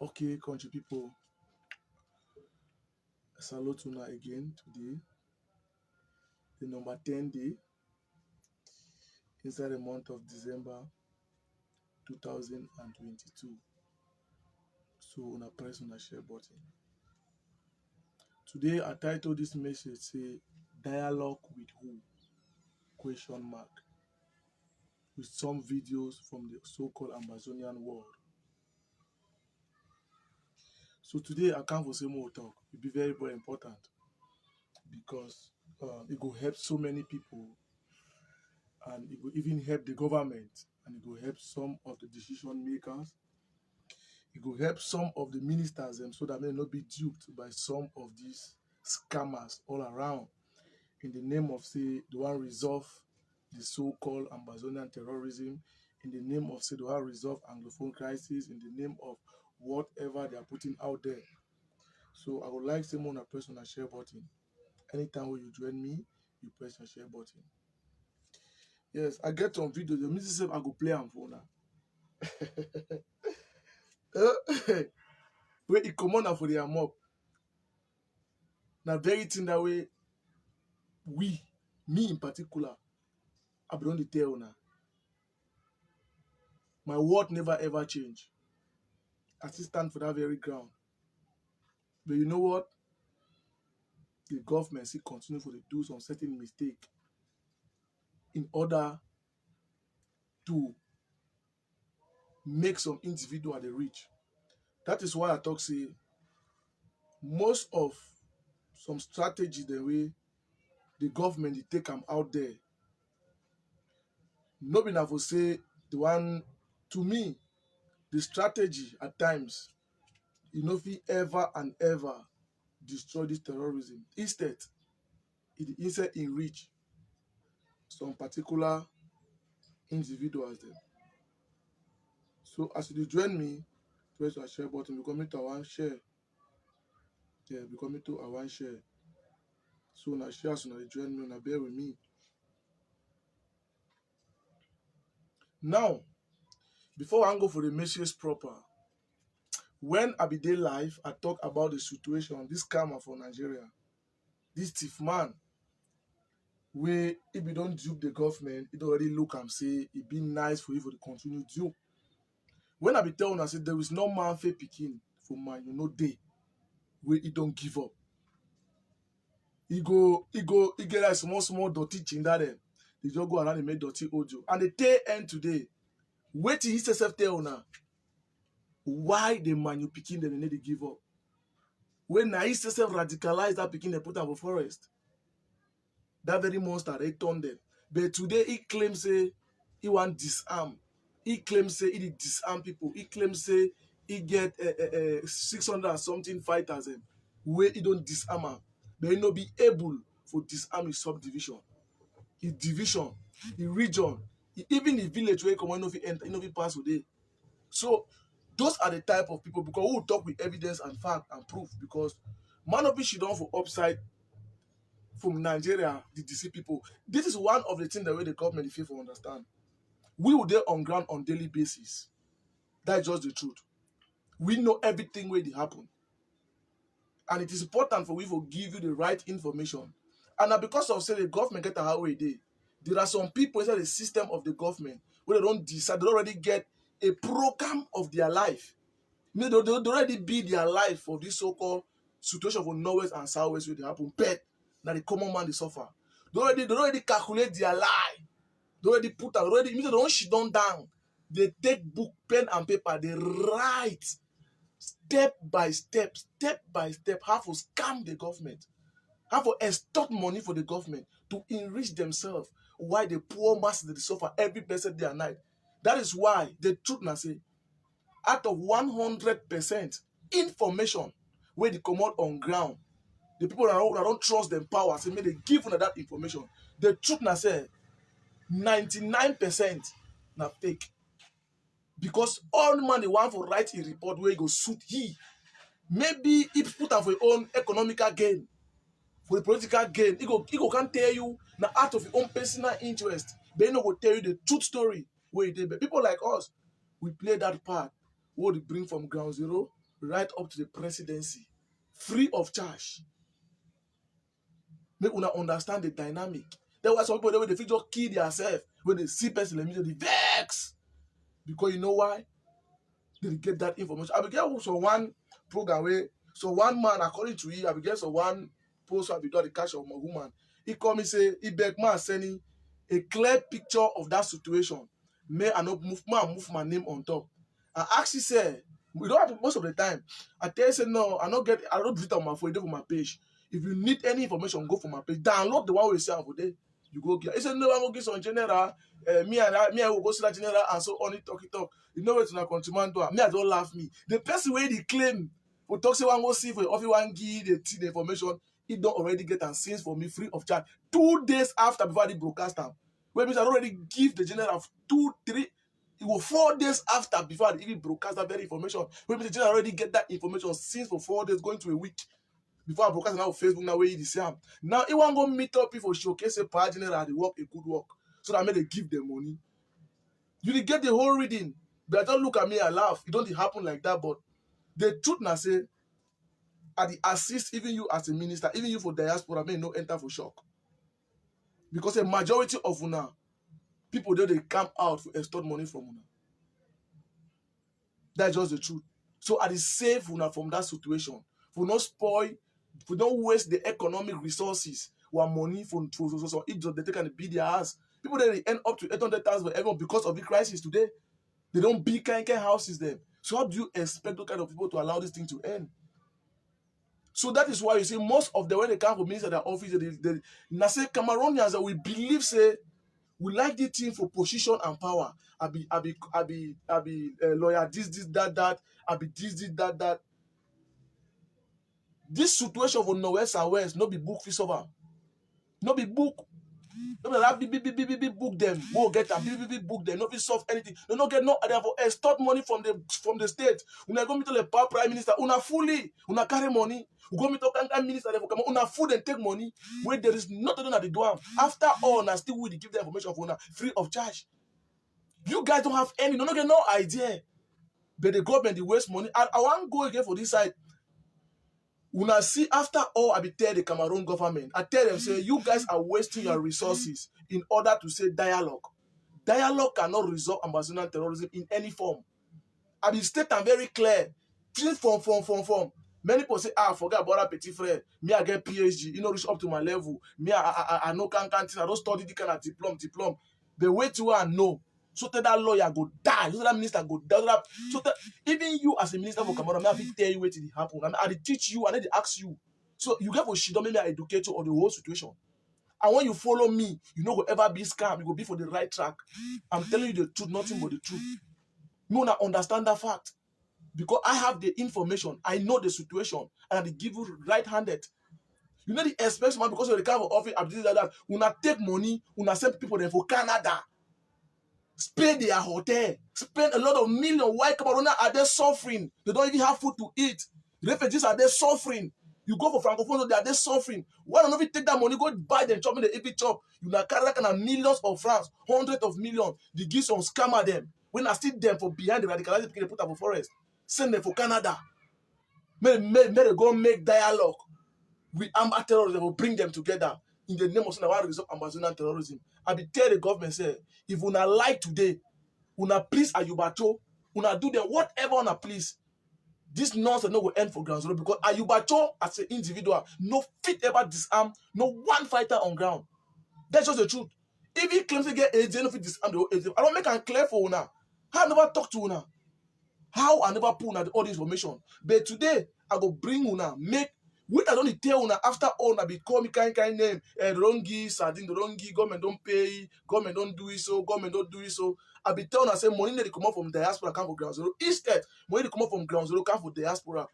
Okay, country people, salute una again today, the number 10 day inside the month of December 2022. So una press una share button. Today I titled this message say dialogue with who? Question mark. With some videos from the so-called Amazonian world. So today I can't for say more talk. It be very, very important because it will help so many people and it will even help the government and it will help some of the decision makers. It will help some of the ministers so that they may not be duped by some of these scammers all around in the name of say the one resolve the so-called Amazonian terrorism, in the name of say the one resolve Anglophone crisis, in the name of whatever they are putting out there. So I would like to say more on a press on a share button. Anytime when you join me, you press the share button. Yes, I get some video. The music I go play am for now. Where it come on for the amok. Now very thing that way me in particular, I be don dey tell una. My word never ever change. I still stand for that very ground. But you know what? The government still continue to do some certain mistake in order to make some individual dey rich. That is why I talk say most of some strategy the way the government dey take am out there. No be na for say the one to me, the strategy at times, e no fit ever and ever destroy this terrorism. Instead, it enrich some particular individuals dem. So as you dey join me, press your share button because me too I wan share. Yeah, because me too I wan share. So una share as una dey join me, una bear with me. Now, before I go for the message proper, when I be dey live, I talk about the situation, this scammer for Nigeria, this thief man, wey if you don dupe the government, it already look am say e be nice for you to continue dupe. When I be tell una say there is no man fit pikin for man, you know dey wey e don give up. E get like small dirty chinda dem. They just go around and make dirty audio. And the tail end today, wetin he sef tell una why the man you pikin dem dey give up. When na he sef radicalize that pikin dem put am for forest. That very monster they turn them. But today he claims say he want disarm. He claims say he disarm people. He claims say he get 600 and something fighters where he don't disarm am. But he no be able to disarm his subdivision, his division, his region, even the village where he come no fit enter, he no fit pass today. So those are the type of people because who will talk with evidence and fact and proof because man of she done for upside from Nigeria, the DC people. This is one of the things that way the government if you understand. We will there on ground on daily basis. That's just the truth. We know everything where they happen. And it is important for we to give you the right information. And now because of say the government get a highway day, there are some people inside the system of the government where they don't decide, they already get a program of their life. They already build their life for this so-called situation for northwest and southwest where they happen. But now the common man they suffer. They already calculate their life. They already put out, already means they don't shit down. They take book, pen and paper, they write step by step how to scam the government, how to extort money for the government to enrich themselves while the poor masses they suffer every blessed day and night. That is why the truth now say out of 100% information where they come out on ground, the people that don't trust them power say make they give una that information. The truth now say 99% na fake. Because all man they want to write a report where he go suit he. Maybe he put am for his own economical gain, for the political gain. He go can't tell you now out of his own personal interest. But he no go tell you the truth story where he did. But people like us, we play that part. What we bring from ground zero, right up to the presidency, free of charge. Make una understand the dynamic. That's why some people they fit just kill themselves when they see person in the media, they vex. Because you know why? They get that information. I be get some one program where so one man according to he, I be get some one post I be do the cash of my woman. He call me say he beg man sending a clear picture of that situation. May I not move my name on top. I actually say we don't have most of the time. I tell you say no, I don't do it on my phone, do it on my page. If you need any information, go for my page. Download the one we say over there. You go get. He said no, I'm gonna get some general. Me I will go see that general and so on it talk it talk. You know what to countryman do? Me I don't laugh me. The person where they claim for talk say one go see for your office one give the information. He don't already get and sends for me free of charge 2 days after before the broadcast am. Which means I already give the general of 2, 3. It was 4 days after before I even broadcast that very information. Which means the general already get that information since for 4 days, going to a week. Before I broadcast now on Facebook, now where he is am. Now he want go meet up people showcase a power general they work a good work. So that I they give them money. You dey get the whole reading. But don't look at me and laugh. It don't happen like that. But the truth now say, I dey assist even you as a minister, even you for diaspora, may no enter for shock. Because a majority of una people there they come out to extort money from una. That's just the truth. So I dey save una from that situation. For not spoil, for don't waste the economic resources or money for each of they take and beat their ass. People there they end up to 800,000 for everyone because of the crisis today. They don't build kind houses there. So how do you expect those kind of people to allow this thing to end? So that is why you see most of them when they come for minister their office, they now say Cameroonians that we believe say we like this thing for position and power. I be lawyer, this, that, I be this, that. This situation for Northwest and West, no be book fit over. No be book. No be that big book them. Go get them. Big book them. No fit solve anything. They no get no idea for extort money from the state. Una go meet the power prime minister. Una fully. Una carry money. We go meet the minister. Una food and take money. Where there is nothing that they do. After all, na still we give the information for una free of charge. You guys don't have any. No get no idea. But the government they waste money. I want go again for this side. Una see after all I be tell the Cameroon government, I tell them say you guys are wasting your resources in order to say dialogue. Dialogue cannot resolve ambassador terrorism in any form. I be state and very clear. Things form. Many people say, forget about that petit frère. Me, I get PhD, you know, reach up to my level. Me, I know can't I don't study the kind of diploma. The way to know. So that lawyer go die. So that minister go die. So that even you as a minister for Cameroon, I have tell you what did happen. I teach you and then they ask you. So you get for shit, don't maybe I educate you on the whole situation. And when you follow me, you know go ever be scam. You go be for the right track. I'm telling you the truth, nothing but the truth. You wanna understand that fact. Because I have the information, I know the situation, and I give you right-handed. You know the expense man because of the kind of office like that. Una take money, una send people there for Canada. Pay their hotel, spend a lot of millions. Why Cameroon are they suffering? They don't even have food to eat. Refugees are they suffering? You go for Francophone, they are they suffering. Why don't you take that money, go buy them, chop in the every chop? You na carry kind of millions of francs, hundreds of millions. They give some scammer them. When I see them for behind the radicalized people, they put up for forest. Send them for Canada. May they go make dialogue with Amba terrorism. Will bring them together in the name of saying I resolve Amazonian terrorism. I be tell the government say if una like today, una please Ayubacho, una do them whatever una please. This nonsense no will end for ground zero because Ayubacho as an individual no fit ever disarm no one fighter on ground. That's just the truth. If he claims to get agent, no fit disarm the whole agent. I don't make am clear for una. How I never talk to una. How I never put una all the information. But today I go bring una make. Which I don't tell una after all una be call me kind name. They don't give sardine, they don't give, government don't pay, government don't do it so, government don't do it so. I be telling una say money they come up from diaspora come for ground zero. Instead, money they come up from ground zero come for diaspora.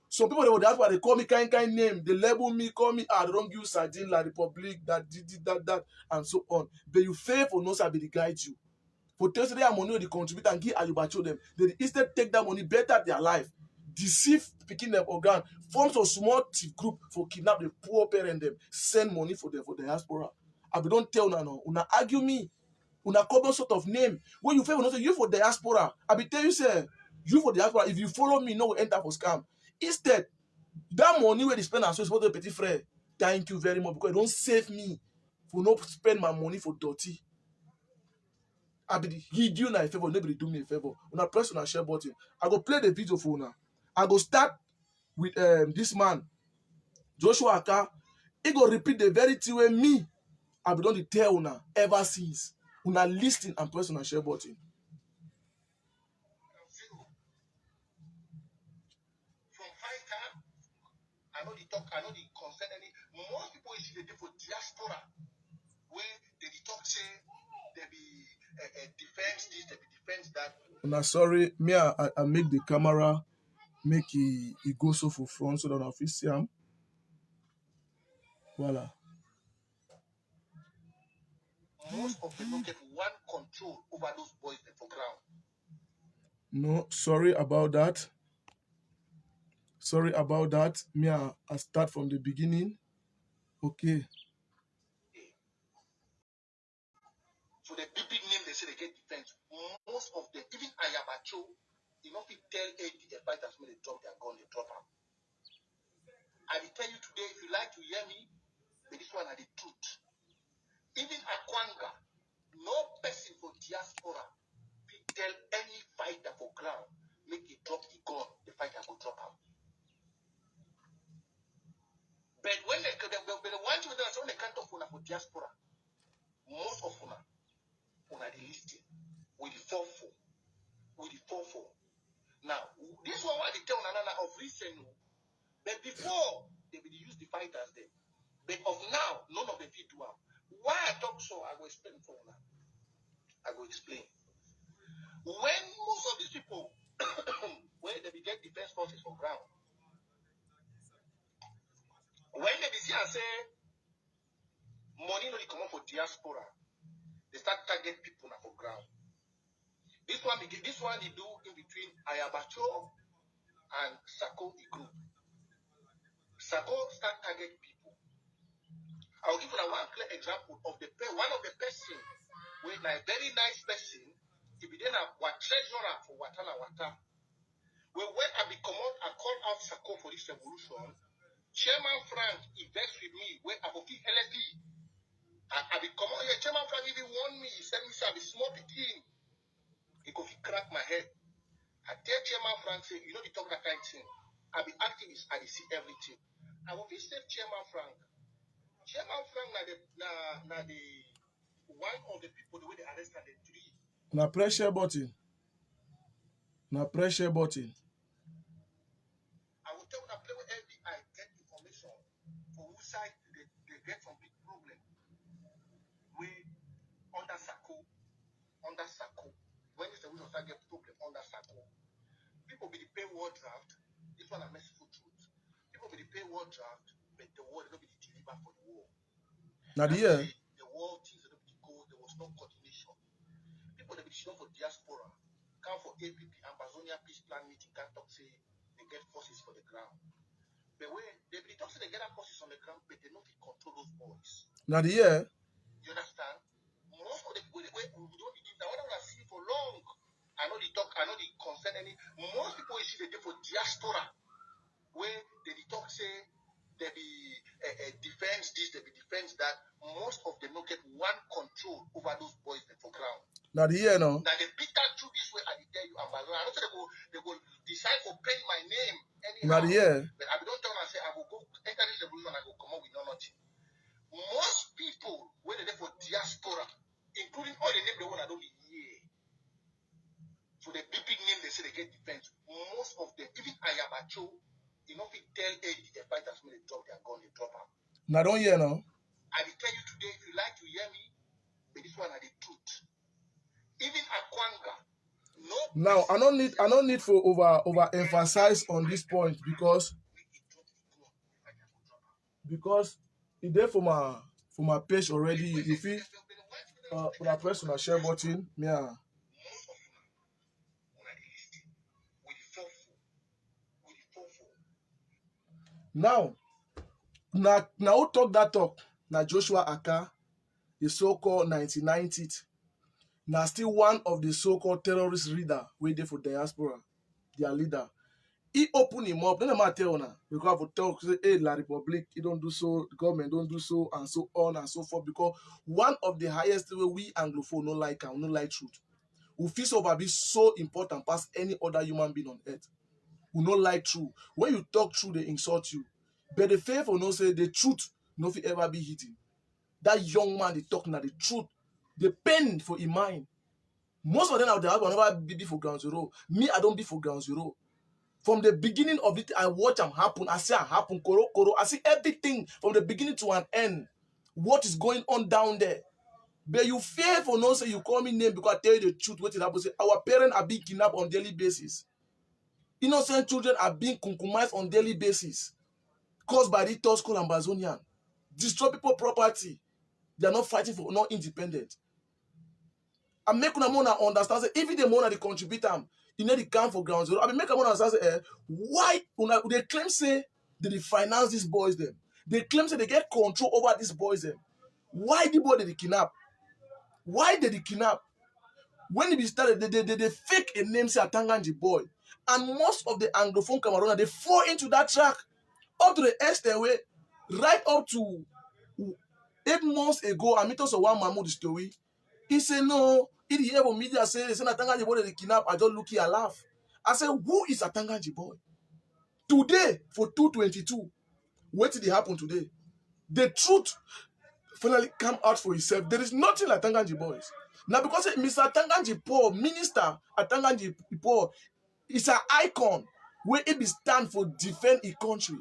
Some people they were diaspora they call me kind name, they label me, call me they don't give sardine la republic, that and so on. But you fail for no sabi to guide you. For tell them money they contribute and give Ayubacho them. They instead take that money better their life. Deceive picking them organ, forms a small group for kidnap the poor parent them, send money for them for diaspora. I be don't tell una no. Una argue me. Una common sort of name. When you favor say you for diaspora, I be tell you say You for diaspora, if you follow me, no go enter for scam. Instead, that money where they spend on so supposed to petit frère. Thank you very much because it don't save me for not spend my money for dirty. I be he do you a favor, nobody do me a favor. When I press on a share button, I go play the video for now. I go start with this man, Joshua Aka. He go repeat the very thing where me I be done tell una ever since. Una listen and press on a share button. From fighter, I know the talk, I know the concern any. Most people is the for diaspora where they talk say there be defense this, there be defense that. Una sorry, me I make the camera make it go so for front so that I fit see am. Voila. Most of them don't get one control over those boys that for ground. No, sorry about that. Sorry about that. Me, I start from the beginning. Okay. So the big name they say they get defense. Most of them, even Ayabacho, you know, if tell AD the fighters when they drop their gun, they drop them. I will tell you today, if you like to hear me, but this one are the truth. Even Akwanga, no person for diaspora will tell any fighter for ground, make it drop the gun, the fighter will drop out. But when they want you to when they can't talk for diaspora, most of una the listing with the 4-4. With the 4-4. Now, this one what they tell another of recent, but before they will use the fighters there. But of now, none of them fit do. Why I talk so, I will explain for now. I will explain. When most of these people, when they will get defense forces for ground, when they be see and say, money no come up for diaspora, they start target people now for ground. This one they do in between Ayabacho and Sako group. Sako start target people. I'll give you one clear example of one of the person with a very nice person. He be then a treasurer for Watana Wata. Well, when I become out, I call out Sako for this revolution. Chairman Frank, he vex with me. When I fulfill LFE, I become out here. Chairman Frank even warned me. He said, "Me, I be small pikin." He could crack my head. I tell Chairman Frank, say, you know, the talk that kind of thing. I be activist, I see everything. I will be safe, Chairman Frank. Chairman Frank, na the one of the people the way they arrested the 3. Na pressure button. Na pressure button. I will tell you that play with FBI get information for whose side they get some big problem. We under Sako. When is the reason get problem under Sako? People be the pay war draft. This one a merciful truth. People be the pay war draft, but the war they don't be the deliver for the war. Now the war things they don't be go. There was no coordination. People they be shown for diaspora, come for APP Ambazonia peace plan meeting. Can't talk say they get forces for the ground. But when they be talk say they get forces on the ground, but they don't control those boys. Now you understand? Most of the people we don't believe that what I see for long. I know the talk, I know the concern any. Most people you see they do for diaspora, where they talk say there be a defense this, there be defense that. Most of them don't get one control over those boys for ground. Now no. Now they beat that through this way, I tell you, I don't say they go decide to paint my name anyhow. Now but I don't tell them I say I will go enter this revolution, I will come up with nothing. Most people when they for diaspora, including all the names they want, I don't be here. So the big name they say they get defense. Most of them, even Ayabacho, you know, if tell AD the fighters when they drop their gun, they drop them. Now don't hear no. I will tell you today, if you like to hear me, but this one are the truth. Even Akwanga, no. Now I don't need for over emphasize on this point because it's there for my page already. You feel when I press on the share button, yeah. Now who talk that talk? Now Joshua Aka, the so-called 1990s. Now still one of the so-called terrorist leader waiting for diaspora. their leader. He open him up. Then I tell now because I will talk say, hey, La Republic, he don't do so, the government don't do so, and so on and so forth. Because one of the highest way we Anglophone no like and no like truth. We feel so be so important past any other human being on earth. We no like truth. When you talk true, they insult you. But the faith will not say the truth no fit ever be hidden. That young man they talk now the truth, the pain for his mind. Most of them out there will never be for ground zero. Me, I don't be for ground zero. From the beginning of it, I watch them happen. I see it happen, koro. I see everything from the beginning to an end. What is going on down there? But you fear for no say you call me name because I tell you the truth. What is happening? Say our parents are being kidnapped on daily basis. Innocent children are being compromised on daily basis. Caused by the Tosco Ambazonian. Destroy people property. They are not fighting for not independent. And make una mona understand say if the mona they contribute them, you know they come for ground zero. I mean make a mona understand say why una they claim say they finance these boys them. They claim say they get control over these boys them. Why the boy they kidnap? Why did they kidnap? When it started, they fake a name say Atanganji boy. And most of the Anglophone Camerooners, they fall into that track up to the extent where right up to 8 months ago, I met us one Mahmoud story. He said, no, he hear from media say Atanganji boy they kidnap. I just look here and laugh. I said, who is Atanganji boy? Today, for 222, what did it happen today? The truth finally come out for itself. There is nothing like Atanganji boys. Now, because Mr. Atanganji Paul, Minister Atanganji Paul, is an icon where it be stand for defend a country,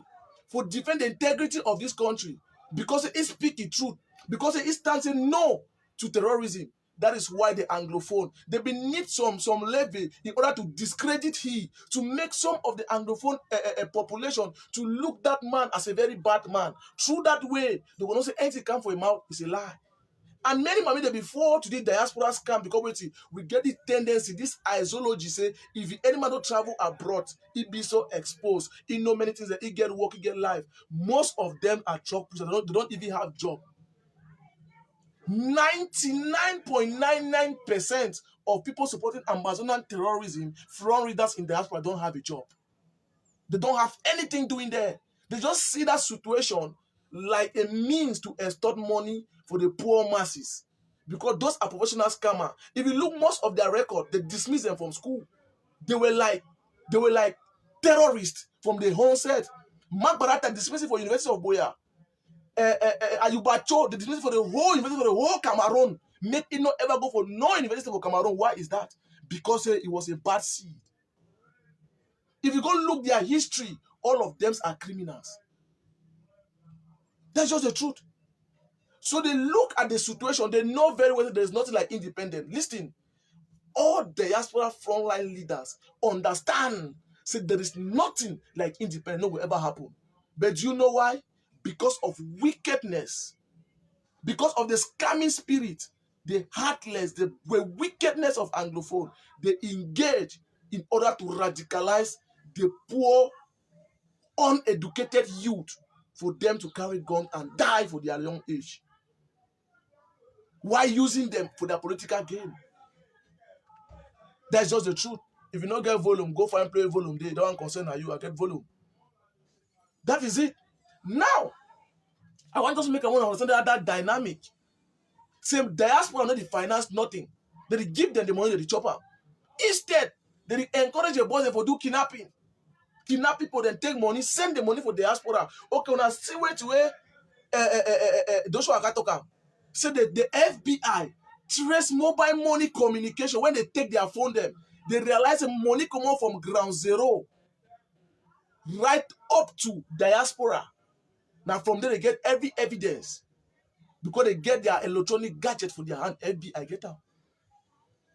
for defend the integrity of this country, because he speak the truth, because he stands saying no to terrorism. That is why the Anglophone, they be need some levy in order to discredit he, to make some of the Anglophone population to look that man as a very bad man. Through that way, they will not say anything come for him out is a lie. And many mammy they before to the diaspora scam because we get the tendency, this ideology say if any man don't travel abroad, he be so exposed. He know many things that he get work, he get life. Most of them are drug pushers. They don't even have job. 99.99% of people supporting Amazonian terrorism, foreign readers in diaspora don't have a job. They don't have anything doing there. They just see that situation like a means to extort money for the poor masses. Because those are professional scammers. If you look most of their record, they dismiss them from school. They were like terrorists from the onset. Mark Barata dismissed for University of Boya. Ayubacho, they dismissed for the whole university for the whole Cameroon. Make it not ever go for no university for Cameroon. Why is that? Because it was a bad seed. If you go look their history, all of them are criminals. That's just the truth. So they look at the situation, they know very well that there's nothing like independent. Listen, all diaspora frontline leaders understand, say there is nothing like independent, no will ever happen. But do you know why? Because of wickedness, because of the scamming spirit, the heartless, the wickedness of Anglophone, they engage in order to radicalize the poor, uneducated youth for them to carry guns and die for their young age. Why using them for their political gain? That's just the truth. If you don't get volume, go find play volume. They don't concern you. I get volume. That is it. Now, I want us to make a one understand that dynamic. Same diaspora not the finance nothing. They give them the money to the chopper. Instead, they encourage the boys for do kidnapping. Kidnap people, then take money, send the money for diaspora. Okay, when I see where to where Joshua Katoka said that the FBI trace mobile money communication when they take their phone them. They realize the money come out from ground zero right up to diaspora. Now from there they get every evidence because they get their electronic gadget for their hand. FBI get out.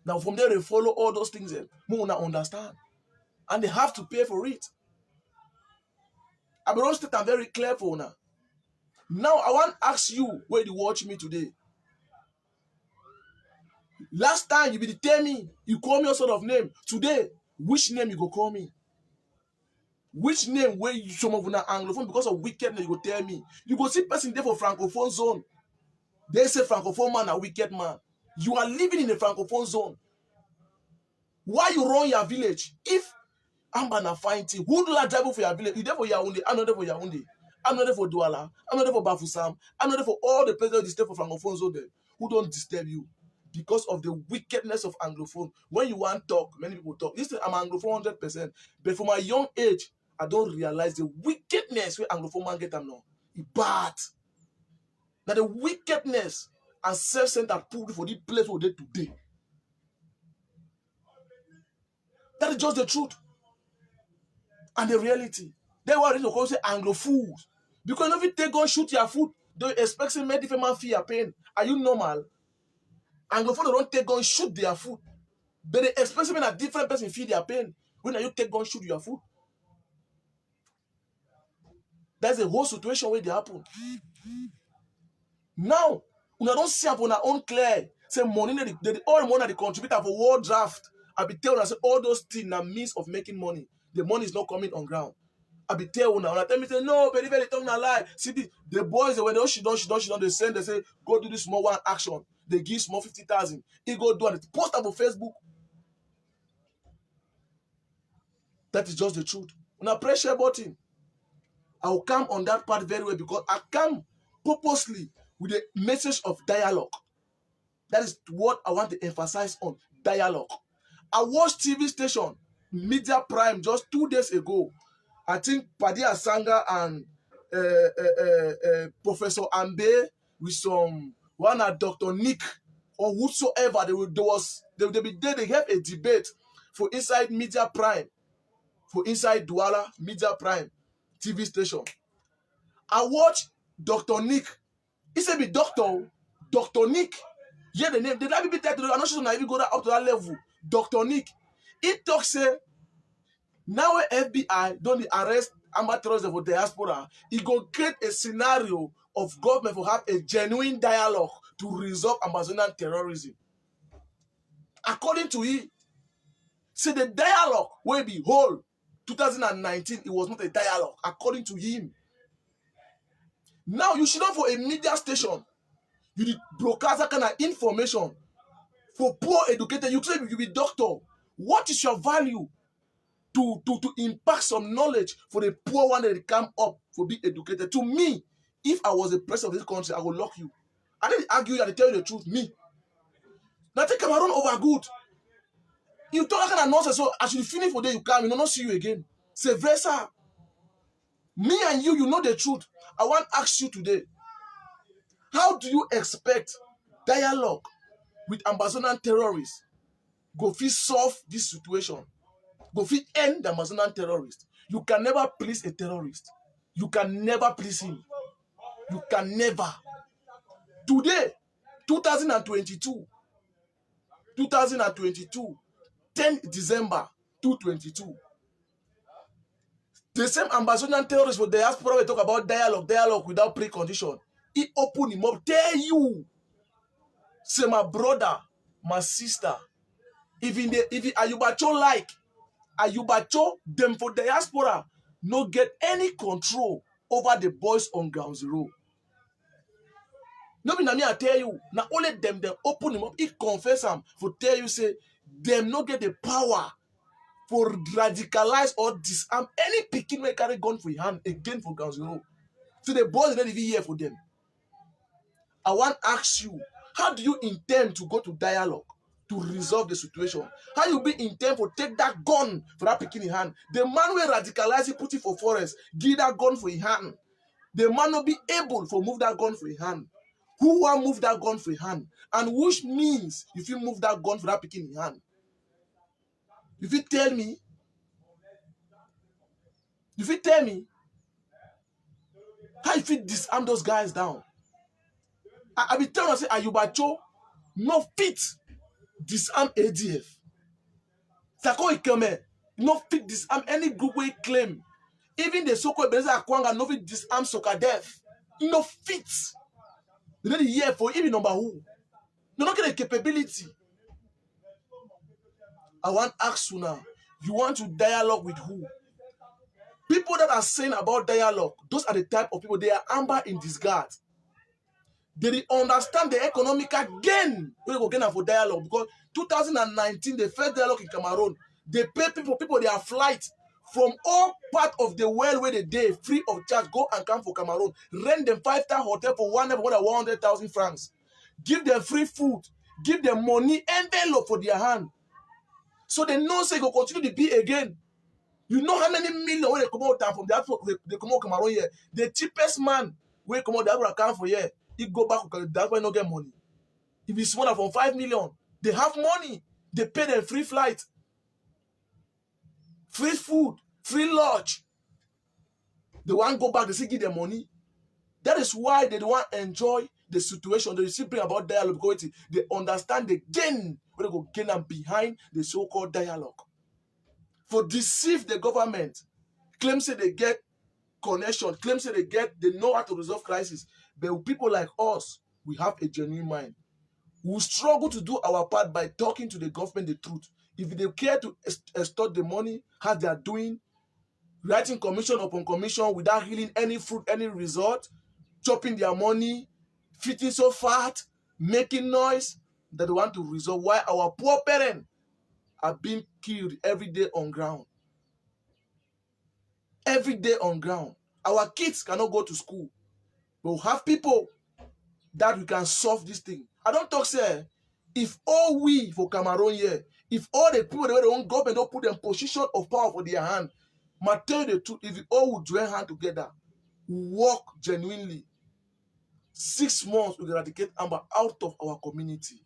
Now from there they follow all those things. More understand, and they have to pay for it. I don't state I'm very clear for now. Now I want to ask you where you watch me today. Last time you be tell me, you call me a sort of name. Today, which name you go call me? Which name where you some of una Anglophone because of wickedness you go tell me? You go see person there for Francophone zone. They say Francophone man a wicked man. You are living in a Francophone zone. Why you run your village? If Amba na fine thing. Who do that drive for your village? You there for Yaoundé? I'm not there for Yaoundé. I'm not there for Douala. I'm not there for Bafoussam. I'm not there for all the places that disturb for Francophones who don't disturb you because of the wickedness of Anglophone. When you want to talk, many people talk. Listen, I'm Anglophone 100%. But from my young age, I don't realize the wickedness where Anglophone man get them now. It's bad. Now the wickedness and self-centered put for the place where they today. That is just the truth and the reality. They were to call say Anglophones. Because if you take gun shoot your foot, they expect to make different man feel your pain. Are you normal? Anglophone don't take gun shoot their foot. But they expect to make a different person feel their pain. When you take gun shoot your foot. That's the whole situation where they happen. Now, we don't see up on our own clear. Say money, all money they contribute for world draft. I be telling us all those things are means of making money. The money is not coming on ground. I be tell now. When I tell me say no, very very talking a lie. See the boys when they she don't they send they say go do this small one action. They give small 50,000. He go do it. Post up on Facebook. That is just the truth. When I press share button, I will come on that part very well because I come purposely with a message of dialogue. That is what I want to emphasize on dialogue. I watched TV station Media Prime just 2 days ago. I think Paddy Asanga and Professor Amba with some one Dr. Nick or whosoever they have a debate for inside Media Prime, for inside Douala Media Prime TV station. I watch Dr. Nick. He said be Dr. Nick. Yeah, the name. Did I be title? I'm not sure if you go up to that level. Dr. Nick. He talks say now FBI don't arrest amateurs for diaspora. He go create a scenario of government for have a genuine dialogue to resolve Amazonian terrorism. According to he, say the dialogue will be whole 2019. It was not a dialogue. According to him. Now you should not for a media station. You broadcast that kind of information for poor educated. You say you be doctor. What is your value to impact some knowledge for the poor one that come up for being educated? To me, if I was the president of this country, I would lock you. I didn't argue and tell you the truth. Me. Now take Cameroon over good. You talk that kind of nonsense, so as you finish for day, you come, you not see you again. C'est vrai ça. Me and you know the truth. I want to ask you today. How do you expect dialogue with Amazonian terrorists go fit solve this situation? Go fit end the Amazonian terrorist? You can never please a terrorist. You can never please him. You can never. Today, 2022, 10 December 2022. The same Amazonian terrorist for diaspora we talk about dialogue without precondition. He open him up, tell you, say my brother, my sister, if Ayubacho like, Ayubacho, them for diaspora, no get any control over the boys on ground zero. No be na me I tell you, na only them open him up, he confess him for tell you say, them no get the power for radicalize or disarm any pikin wey carry gun for hand again for ground zero. So the boys not even here for them. I want to ask you, how do you intend to go to dialogue to resolve the situation? How you be intend to take that gun for that pikin in hand? The man will radicalize it, put it for forest, give that gun for his hand. The man will be able to move that gun for his hand. Who will move that gun for his hand? And which means if you move that gun for that pikin in hand? If you tell me how you fit disarm those guys down? I be telling you, say Ayubacho no fit disarm ADF. Sako Ikeme no fit disarm any group wey claim. Even the so-called Benza Akwanga no fit disarm Sokadef. No fit. They don't hear for even number who. They don't get the capability. I want to ask you now, you want to dialogue with who? People that are saying about dialogue, those are the type of people, they are Amba in disguise. They understand the economical gain we go gain for dialogue because 2019 the first dialogue in Cameroon, they pay people their flight from all part of the world where they day free of charge, go and come for Cameroon, rent them 5-star hotel for one more than 100,000 francs, give them free food, give them money envelope for their hand, so they know say go continue to be again. You know how many million when they come out from the they come out Cameroon here. The cheapest man when come out the account for here, he go back because that's why no get money. If it's smaller from 5 million, they have money. They pay them free flight, free food, free lodge. They want go back, they still give them money. That is why they don't want to enjoy the situation. They still bring about dialogue because they understand the gain when they go gain them behind the so-called dialogue. For deceive the government, claims that they get connection, claims that they know how to resolve crisis. But with people like us, we have a genuine mind. We struggle to do our part by talking to the government the truth. If they care to extort the money, as they are doing, writing commission upon commission without healing any fruit, any result, chopping their money, fitting so fat, making noise, that they want to resolve why our poor parents are being killed every day on ground. Every day on ground. Our kids cannot go to school. But we have people that we can solve this thing. I don't talk, say, if all we for Cameroon here, if all the people that own government don't put them position of power for their hand, I tell you the truth, if we all would join hands together, work genuinely, 6 months we eradicate Amba out of our community.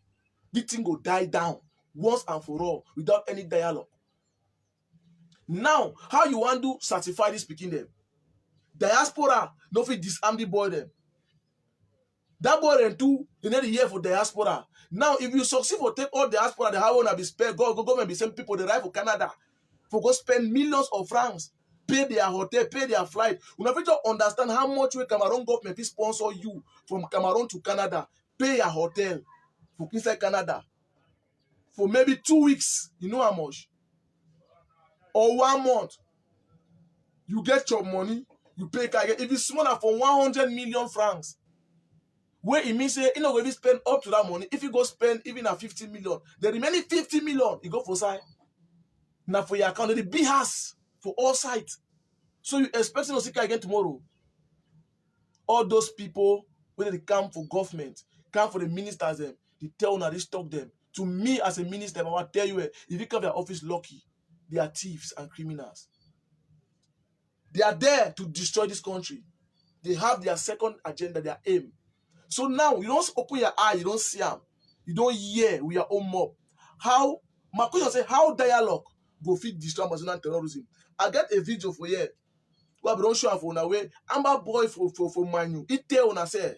This thing will die down once and for all without any dialogue. Now, how you want to certify this speaking them? Diaspora no fit disarm the boy them. That boy then too, they need a year for diaspora. Now, if you succeed for take all diaspora, the how wanna be spent, government be send people they arrive for Canada, for go spend millions of francs, pay their hotel, pay their flight. You have to understand how much way Cameroon government is sponsor you from Cameroon to Canada, pay your hotel for inside Canada for maybe 2 weeks. You know how much? Or 1 month. You get your money, you pay again. If it's smaller for 100 million francs, where it means say you know when you spend up to that money, if you go spend even at 50 million, the remaining 50 million you go for side. Now for your account, the big house for all sides. So you expecting to see again tomorrow. All those people when they come for government, come for the ministers them, they tell now they talk them. To me as a minister, I want to tell you, if you come to their office lucky, they are thieves and criminals. They are there to destroy this country. They have their second agenda, their aim. So now you don't open your eye, you don't see them, you don't hear with your own mob. How my question say how dialogue go fit destroy Amazonian terrorism? I get a video for here. Well, don't show for now way. Amba boy for Manu. It tell una say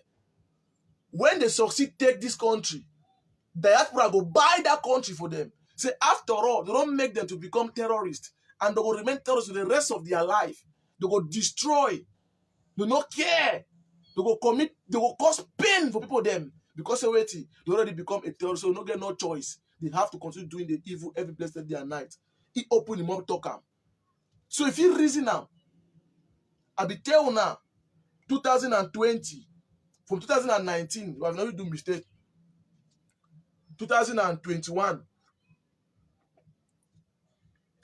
when they succeed take this country, diaspora go buy that country for them. Say after all, they don't make them to become terrorists and they will remain terrorists for the rest of their life. They go destroy. They not care. They go commit. They go cause pain for people them because they already become a terrorist. So no get no choice. They have to continue doing the evil every blessed day and night. He open him up talk am. So if you reason now, I be tell now, 2020 from 2019, we have not do mistake. 2021,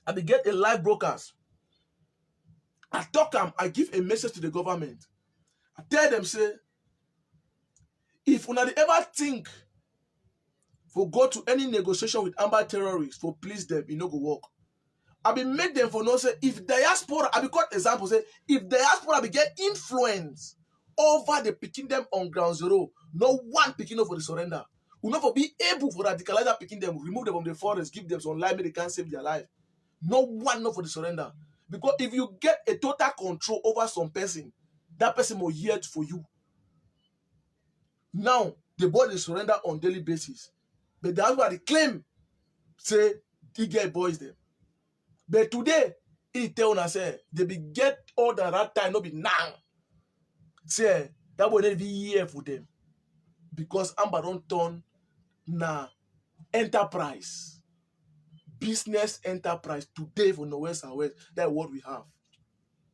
I be get a live broadcast. I talk am, I give a message to the government. I tell them say, if una dey ever think for go to any negotiation with Amba terrorists for please them, e no go work. I be make them for know say if diaspora, I be quote example say if diaspora be get influence over the picking them on ground zero, no one picking up for the surrender. We not for be able for radicalize that picking them, remove them from the forest, give them some life, they can't save their life. No one not for the surrender. Because if you get a total control over some person, that person will hear it for you. Now, the body surrender on daily basis. But that's why they claim, say, they get boys them. But today, he tell us, say, they be get all the right time, no be now. Say, that will never be here for them. Because Amba don't turn na enterprise. Business enterprise today for no west and west. That's what we have.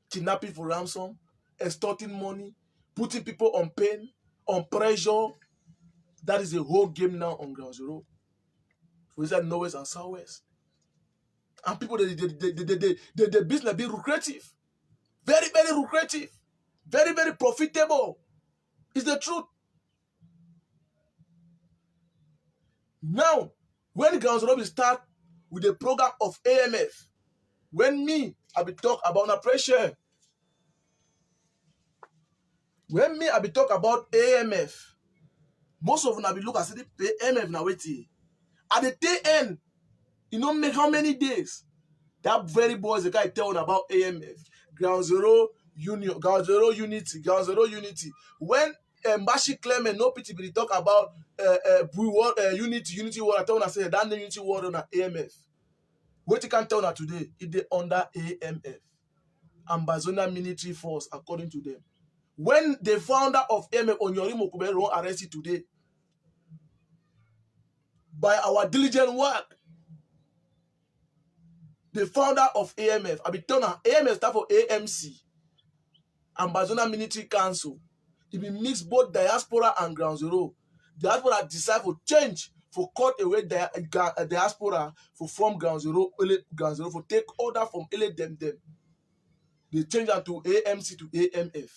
Kidnapping for ransom, extorting money, putting people on pain, on pressure. That is the whole game now on ground zero. For that northwest and southwest. And people, the business be lucrative. Very, very lucrative. Very, very profitable. It's the truth. Now, when Ground Zero will start with the program of AMF, when me, I be talk about na pressure. When me, I be talk about AMF, most of them I be look at the AMF now waiting. At the tail end, you know, make how many days? That very boys the guy telling about AMF, Ground Zero Union, Ground Zero Unity, Ground Zero Unity. When Mbashi Clement no pity be talk about Unity War, I tell say that Unity War on AMF. What you can tell now today, it they under AMF, Ambazona Military Force, according to them. When the founder of AMF, Onyori Mokubero, arrested today, by our diligent work, the founder of AMF, I be telling her, AMF stand for AMC, Ambazona Military Council. It be mix both diaspora and Ground Zero. Diaspora decide for change, for cut away diaspora, for form Ground Zero, for take order from them. They change that to AMC to AMF.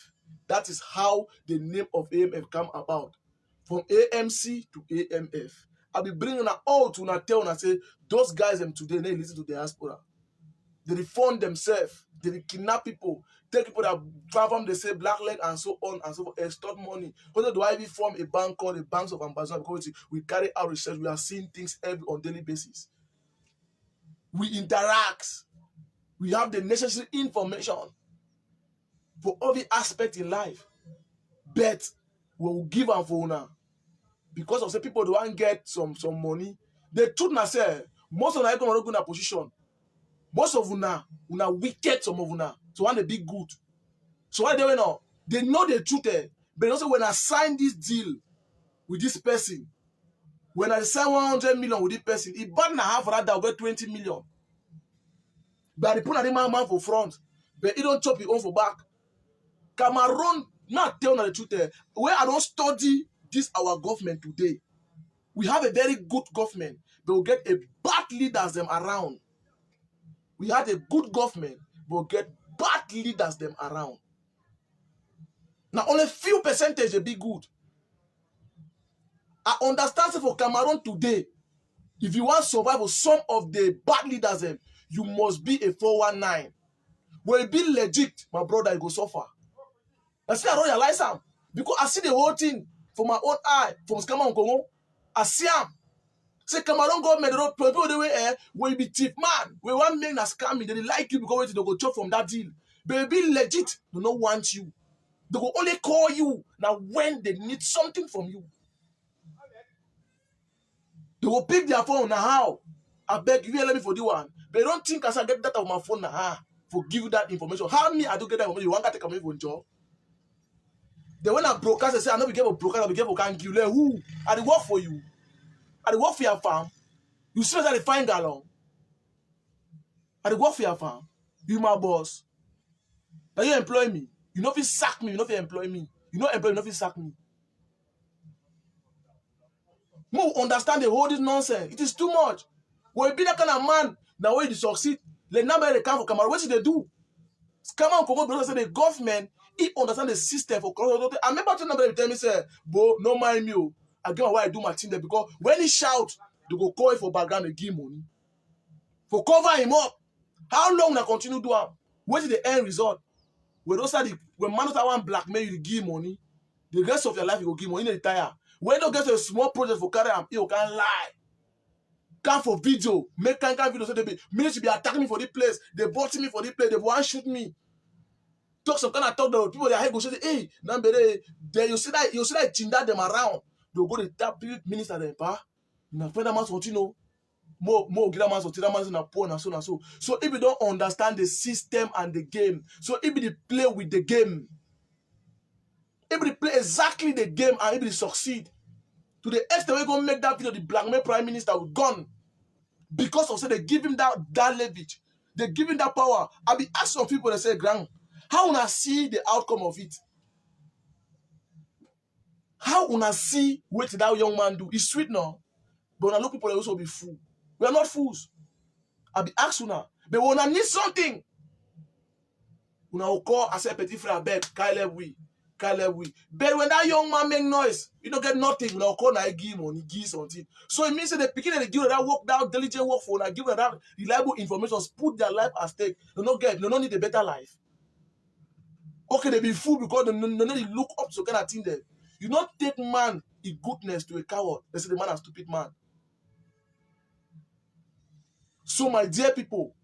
That is how the name of AMF come about. From AMC to AMF. I'll be bringing her all to now tell and say, those guys them today, they listen to diaspora. They reform themselves. They kidnap people. Take people that travel, they say black leg and so on and so forth, extort money. Whether do I even form a bank called the Banks of Ambassador? Because we carry out research, we are seeing things on daily basis. We interact. We have the necessary information for every aspect in life. But we will give them for now. Because of say people don't get some money. The truth na say, most of them are going to go in a position. Most of una wicked, some of una. So want to be good. So what they doing now? They know the truth, but also when I sign this deal with this person, when I sign 100 million with this person, it bad na half for that I'll get 20 million. But they put the man for front, but he don't chop his own for back. Cameroon not telling the truth. Where I don't study this our government today. We have a very good government, but we'll get a bad leaders them around. We had a good government, but we'll get bad leaders them around. Now only few percentage will be good. I understand for Cameroon today, if you want to survive with some of the bad leaders them, you must be a 419. When you be legit, my brother, you go suffer. I see I don't realize them. Because I see the whole thing from my own eye, from Cameroon Congo. I see them. Say Cameroon government, they don't people the way when you be thief man, when one man has scamming, they like you because they go chop from that deal. But be legit, they don't want you. They will only call you now when they need something from you. They will pick their phone now. How? I beg you, let me for the one. But they don't think as I get that on my phone now. For give you that information. How me I do get that information? You want to take away from job? Then when I broadcast, I say I know we get a broadcast, we get a can give you who? I work for you. I work for your farm. You see that they find gallon. I work for your farm. You my boss. Now you employ me. You know if you sack me, you know if you employ me. You know employ me, you know if you sack me. More understand the whole this nonsense. It is too much. When you be that kind of man, now when you succeed, the number they come for Cameroon, what should they do? Cameroon Congo say the government, he understand the system for corruption. I remember two number they tell me say, "Bo, no mind me. I get why I do my thing there because when he shout, they go call him for background and give money. For cover him up. How long I continue do am? What is the end result? When those are the when man want blackmail you, give money. The rest of your life you go give money, you retire. When you get a small project for carry am, you can lie. Come for video, make kind video. So they be ministry be attacking me for this place. They bought me for this place. They want shoot me. Talk some kind of talk. The people they head go say, hey, number then you see that chinda them around. They go to tap minister them, pa. Na friend man what you know. More get man so tell man na poor na so na so. So if you don't understand the system and the game, so if you play with the game, if you play exactly the game and if you succeed, to the extent we go make that video the blackmail prime minister with gun because of say they give him that leverage, they give him that power. I be ask some people they say, Grand, how una see the outcome of it? How una see what that young man do? It's sweet now, but una look people they also be fool. We are not fools. I be ask una. But when I need something, una will call, I say, petit frère, beg, Kyle we. But when that young man make noise, you don't get nothing. Una will call, na give money, give something. So it means that the beginning they give that work, that diligent work for, give that reliable information, put their life at stake. They don't need a better life. Okay, they be fool because they need to look up to kind of thing there. You not take man in goodness to a coward. They say the man a stupid man. So my dear people,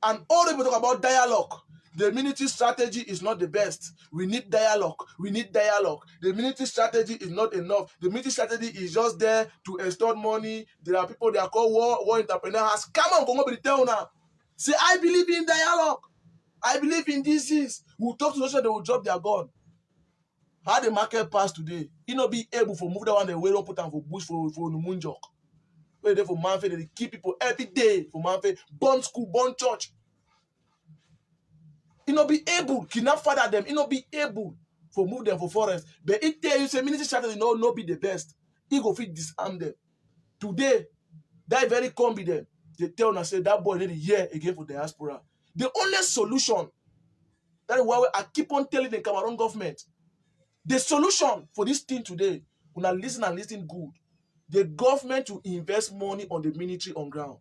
and all the people talk about dialogue. The military strategy is not the best. We need dialogue. The military strategy is not enough. The military strategy is just there to extort money. There are people they are called war entrepreneurs. Come on, go over the town now. Say, I believe in dialogue. I believe in this. We'll talk to them, they will drop their gun. How the market pass today? You not be able to move that one the way don't put them for bush for Numunjok. Where they for Manfred, they keep people every day for Manfred. Burn school, burn church. You not be able, kidnap father them, you not be able for move them for forest. But it tell you say military strategy no be the best. He go fit disarm them. Today, that very confident. They tell us say that boy need a year again for diaspora. The only solution, that is why I keep on telling the Cameroon government, the solution for this thing today, when I listen and listen good, the government to invest money on the military on ground.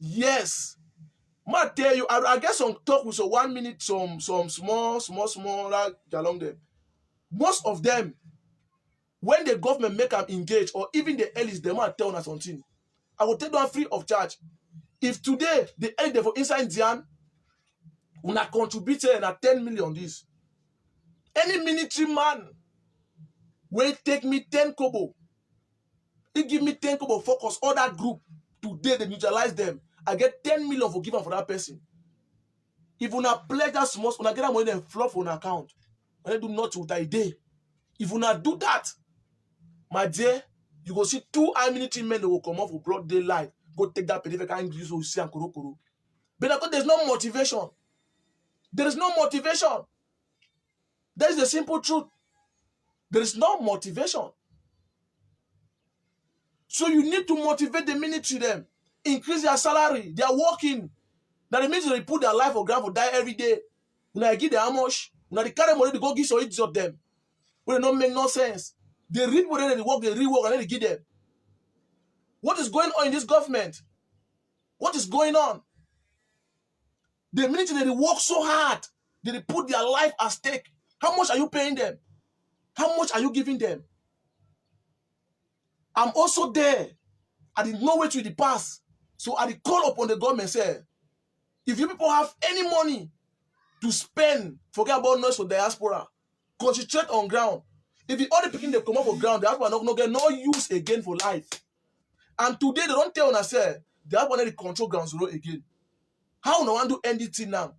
Yes. I tell you, I get some talk with some 1 minute, some small like along them. Most of them, when the government make them engage, or even the elites, they might tell us something. I will take them free of charge. If today the elite for inside Zian, when I contributed and 10 million this, any military man will take me 10 kobo. He give me 10 kobo focus all that group. Today they neutralize them. I get 10 million for giving for that person. If una pledge that small, una get that money and flop on account. When they do not with a day. If una do that, my dear, you go see 2 military men that will come off with broad daylight. Go take that PDF and use so see and kuro. But because there's no motivation. There is no motivation. That is the simple truth. There is no motivation. So you need to motivate the military them. Increase their salary. They are working. That it means they put their life on ground for die every day. When I give them how much, when they carry money, they go give some each of them. When they don't make no sense. They read what they work, they rework, and then they give them. What is going on in this government? What is going on? The military, they work so hard. They put their life at stake. How much are you paying them? How much are you giving them? I'm also there. I didn't know where to the past. So I did call upon the government, say, if you people have any money to spend, forget about noise for diaspora, concentrate on ground. If the other people they come up for ground, the diaspora not get no use again for life. And today they don't tell us, say, the diaspora need to control ground zero again. How no one do anything now?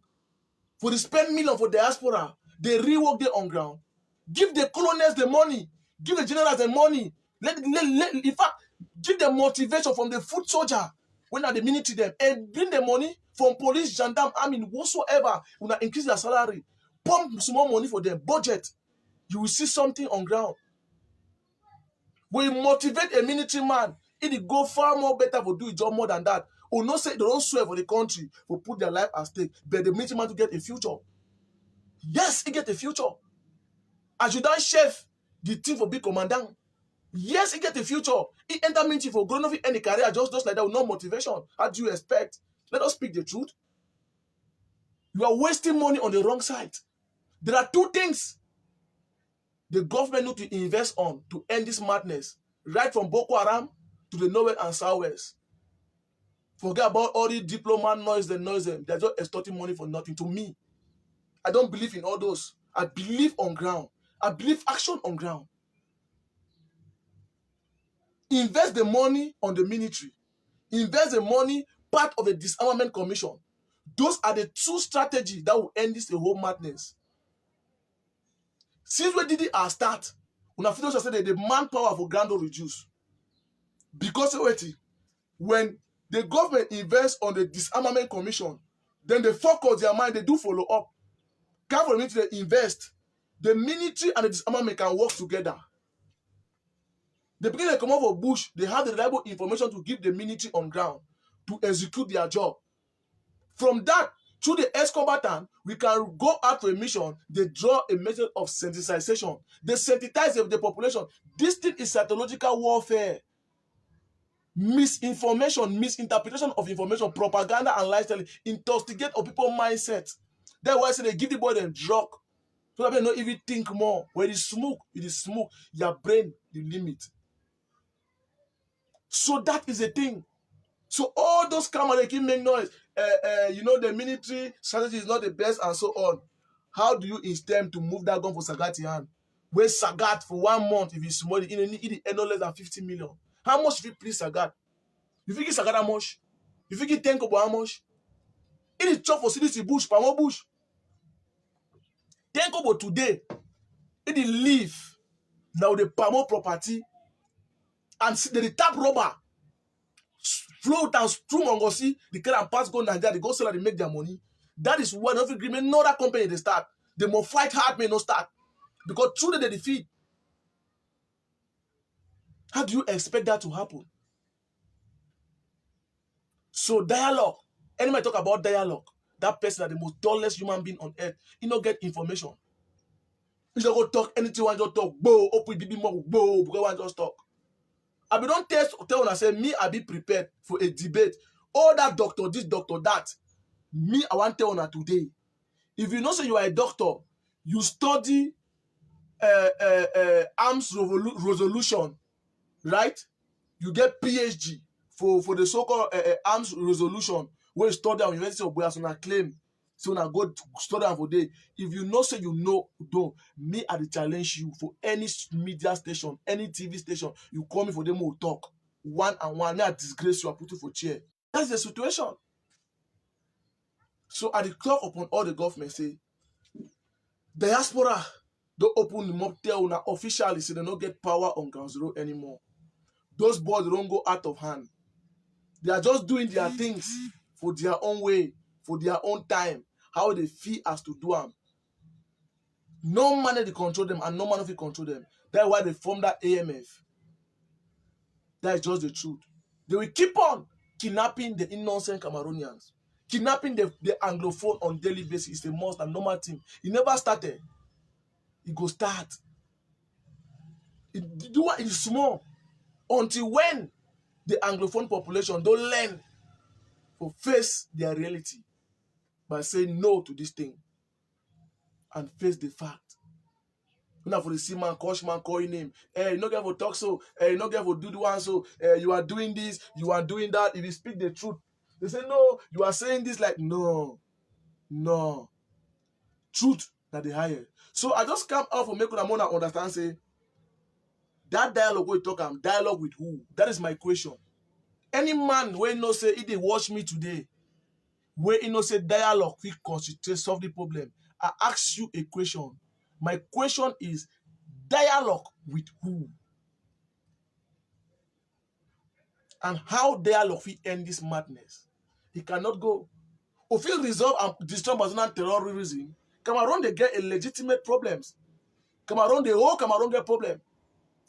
For the spend million for diaspora, they rework their on ground. Give the colonels the money. Give the generals the money. In fact, give them motivation from the foot soldier when at the military them and bring the money from police, gendarme, army, whatsoever. When I increase their salary, pump small money for their budget, you will see something on ground. When you motivate a military man, it will go far more better for do a job more than that. Or not say they don't swear for the country for put their life at stake, but the military man to get a future. Yes, he get a future. Adjutant chef, the team for big commandant. Yes, he get a future. He enter military for growing up any career just like that with no motivation. How do you expect? Let us speak the truth. You are wasting money on the wrong side. There are 2 things the government need to invest on to end this madness. Right from Boko Haram to the North and Southwest. Forget about all the diplomat noise them. They're just extorting money for nothing. To me, I don't believe in all those. I believe on ground. I believe action on ground. Invest the money on the military. Invest the money part of the disarmament commission. Those are the 2 strategies that will end this whole madness. Since we did it at start, when I feel said that the manpower for ground will reduce. Because when the government invests on the disarmament commission, then they focus their mind, they do follow up. Come for the military, they invest. The military and the disarmament can work together. The beginning they come out of bush, they have the reliable information to give the military on ground. to execute their job. From that, through the ex-combatant, we can go out to a mission. They draw a method of sensitization. They sensitize the population. This thing is psychological warfare. Misinformation, misinterpretation of information, propaganda and lifestyle intoxicate of people's mindset. That's why I say they give the boy them drug. So that they don't even think more. When it is smoke, your brain, the limit. So that is a thing. So all those cameras, they keep making noise. The military strategy is not the best and so on. How do you instill to move that gun for Sagat hand? Where Sagat for 1 month, if it's small, it no less than 50 million. How much if you please Sagat? You think it's Sagat how much? You think it think about how much? It is chop for city bush, Pamo bush. Think about today. It is leave now the Pamo property and the tap rubber. Float and through Mongosi, the car and pass go Nigeria, they go sell and they make their money. That is one of the agreement. No other company they start. They more fight hard may not start. Because through the defeat. How do you expect that to happen? So dialogue. Anybody talk about dialogue, that person is the most dullest human being on earth. He not get information. He just go talk anything one just talk. Bo, open BB more, bo, because one just talk. I be don't tell when I say me, I be prepared for a debate. All that doctor, this doctor, that. Me, I want to tell you today. If you know say you are a doctor, you study arms resolution, right? You get PhD for the so-called arms resolution where you study at University of Boyasuna claim. So now go to study for day. If you know say you know, don't. Me, I challenge you for any media station, any TV station. You call me for them, we'll talk. One and one. Me, I disgrace you, I put you for chair. That's the situation. So I declare upon all the government say, diaspora don't open the mocktail now officially, so they don't get power on Ground Zero anymore. Those boys don't go out of hand. They are just doing their things for their own way, for their own time, how they feel as to do them. No man they control them and no man will control them. That's why they formed that AMF. That is just the truth. They will keep on kidnapping the innocent Cameroonians. Kidnapping the Anglophone on daily basis is a must and normal thing. It never started. It go start. It is small. Until when the Anglophone population don't learn to face their reality by saying no to this thing and face the fact. Now for the see man, coach man, call your name. Hey, you not get for talk so. Hey, you not get for do the one so. You are doing this, you are doing that. If you speak the truth, they say no. You are saying this like no. Truth that they hire. So I just come out for making a mona understand. Say that dialogue we talk. Dialogue with who? That is my question. Any man when no say if they watch me today, where you know say dialogue we constitute solve the problem. I ask you a question. My question is dialogue with who? And how dialogue will end this madness? He cannot go. If he resolve and destroy Bazonan terrorism, Cameroon they get a legitimate problems. Cameroon the whole Cameroon get problem.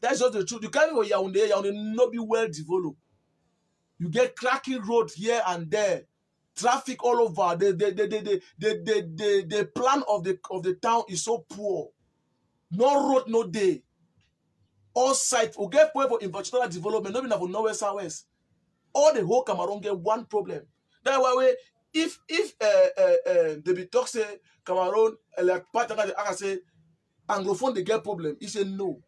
That's just the truth. You can't go Yaoundé not be well developed. You get cracking road here and there, traffic all over. The plan of the town is so poor. No road, no day. All sites we get point for infrastructural development, not even for nowhere southwest. All the whole Cameroon get one problem. That's why if they be talk say Cameroon like part of the say Anglophone they get problem, he say no.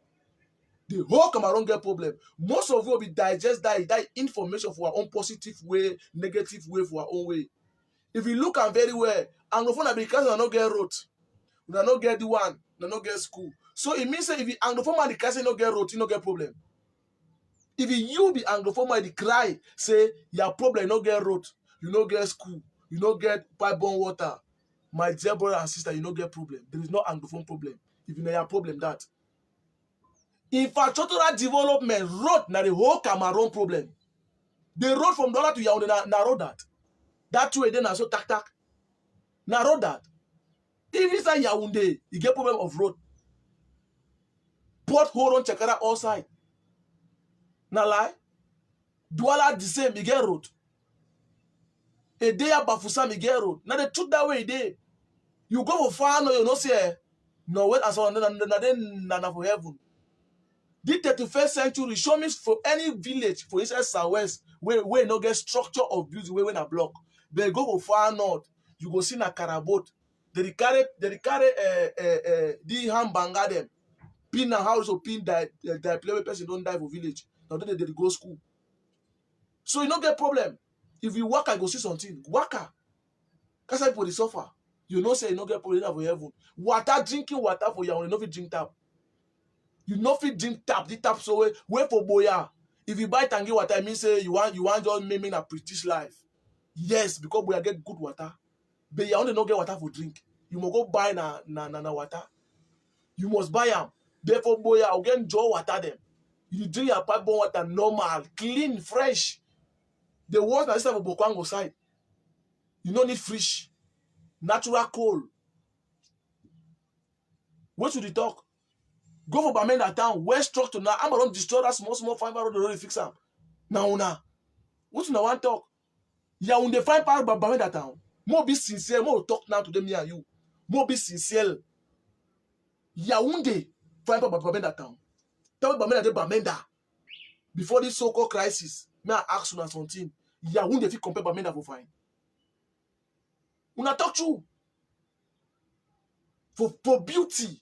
The whole Cameroon get problem. Most of you will be digest that information for our own positive way, negative way for our own way. If you look at very well, Anglophone are because they not get road, they not get the one, they not get school. So it means that if you Anglophone man the castle not get road, you not get problem. If you be Anglophone man the cry, say your problem you not get road, you not get school, you not get pipe-borne water. My dear brother and sister, you not get problem. There is no Anglophone problem. If you know your problem that. Infrastructural development road na the whole Cameroon problem. The road from Dollar to Yaoundé na road that. That way then na so tak. Na road that. If it's a Yaoundé, you get problem of road. Port hold on Chekara all side. Na lie. Douala the same, you get road. A day about Fusa Miguel Road. Now the truth that way day. You go for far, no, you know, say, no, wait, as on then for heaven. The 31st century show me for any village, for instance, Southwest, where no get structure of building, where when a block. They go for far north, you go see na carabot. They carry the hambanga them. Pin a house or pin that play person don't die for village. Now they go school. So you don't get problem. If you work, I go see something. Worker. Because I put the suffer. You know say you don't get problem for heaven. Water, drinking water for you, you know if you drink tap. You know if you drink tap, the tap so wait for boya. If you buy tangy water, I mean say you want just making a British life. Yes, because boya get good water. But you only don't get water for drink. You must go buy na water. You must buy them. Therefore, boya, I'll get draw water them. You drink your pipe water normal, clean, fresh. The water instead of Bokwango side. You don't need fish. Natural coal. What should you talk? Go for Bamenda town, well structured now. I'm going to destroy that small fiber road to fix them. Now. What you want talk? Yeah, when they find part of Bamenda town, more be sincere, more talk now to them near you. More be sincere. Yeah, when they find part of Bamenda town, tell Bamenda de Bamenda. Before this so-called crisis, may I ask you something? Yeah, when they fit compare Bamenda for fine. When I talk true. For beauty,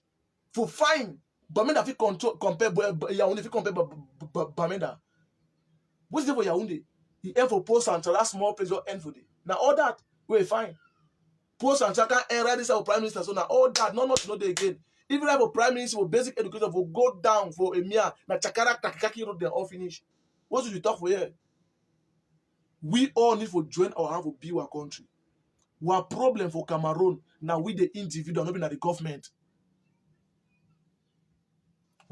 for fine, Bamenda fit compare Yaoundé fit compare Bamenda. What's there for Yaoundé? He end for Post Central, that small place don't end for day. Now all that, we fine. Post Central can't end right this for Prime Minister, so now all that, not to know they again. Even if a Prime Minister for basic education for go down for Emia, na Chakara Takaki road they all finish. What should you talk for here? We all need to join our hand to build our country. Our problem for Cameroon, now we the individual, not be the government.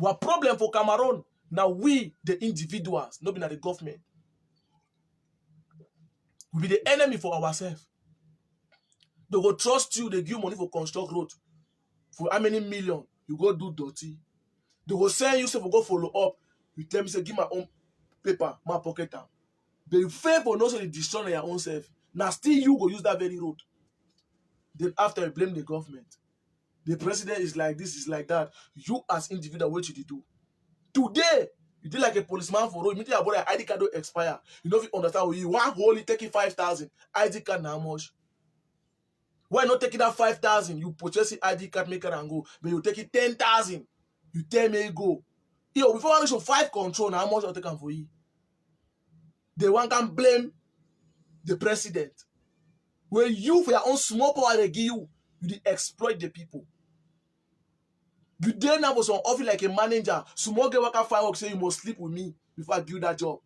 Our problem for Cameroon, now we, the individuals, not be the government. We be the enemy for ourselves. They go trust you, they give money for construct road. For how many million? You go do dirty. They go send you, say, for go follow up. You tell me, say, give my own paper, my pocket time. But you fail for no, so they destroy your own self. Now still you go use that very road. Then after you blame the government. The president is like this, is like that. You as individual, what should you do? Today, you did like a policeman for road. Immediately about your ID card don't expire. You know if you understand what you want only taking 5,000. ID card now how much? Why not taking that 5,000? You purchase the ID card, make it and go. But you take it 10,000. You tell me go. Yo, before I reach 5 control, now how much I'll take them for you? The one can blame the president. When you for your own small power they give you, you did exploit the people. You then have some office like a manager. Small girl worker find work say you must sleep with me before I give you that job.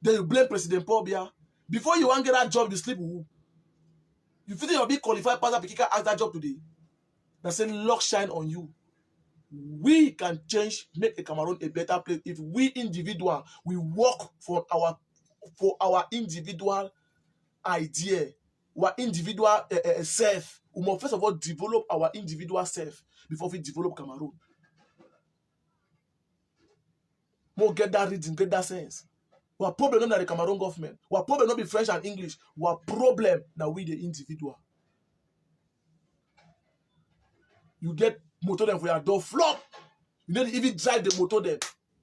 Then you blame President Paul Biya. Before you want to get that job, you sleep with who? You feel you'll be qualified pastor because you can ask that job today. That's saying luck shine on you. We can change, make a Cameroon a better place if we individual we work for our individual idea, our individual self. We must first of all develop our individual self before we develop Cameroon. More get that reading, get that sense. Our problem not the Cameroon government. Our problem not be French and English. Our problem now we the individual. You get motor them for your door flop. You need to even drive the motor them.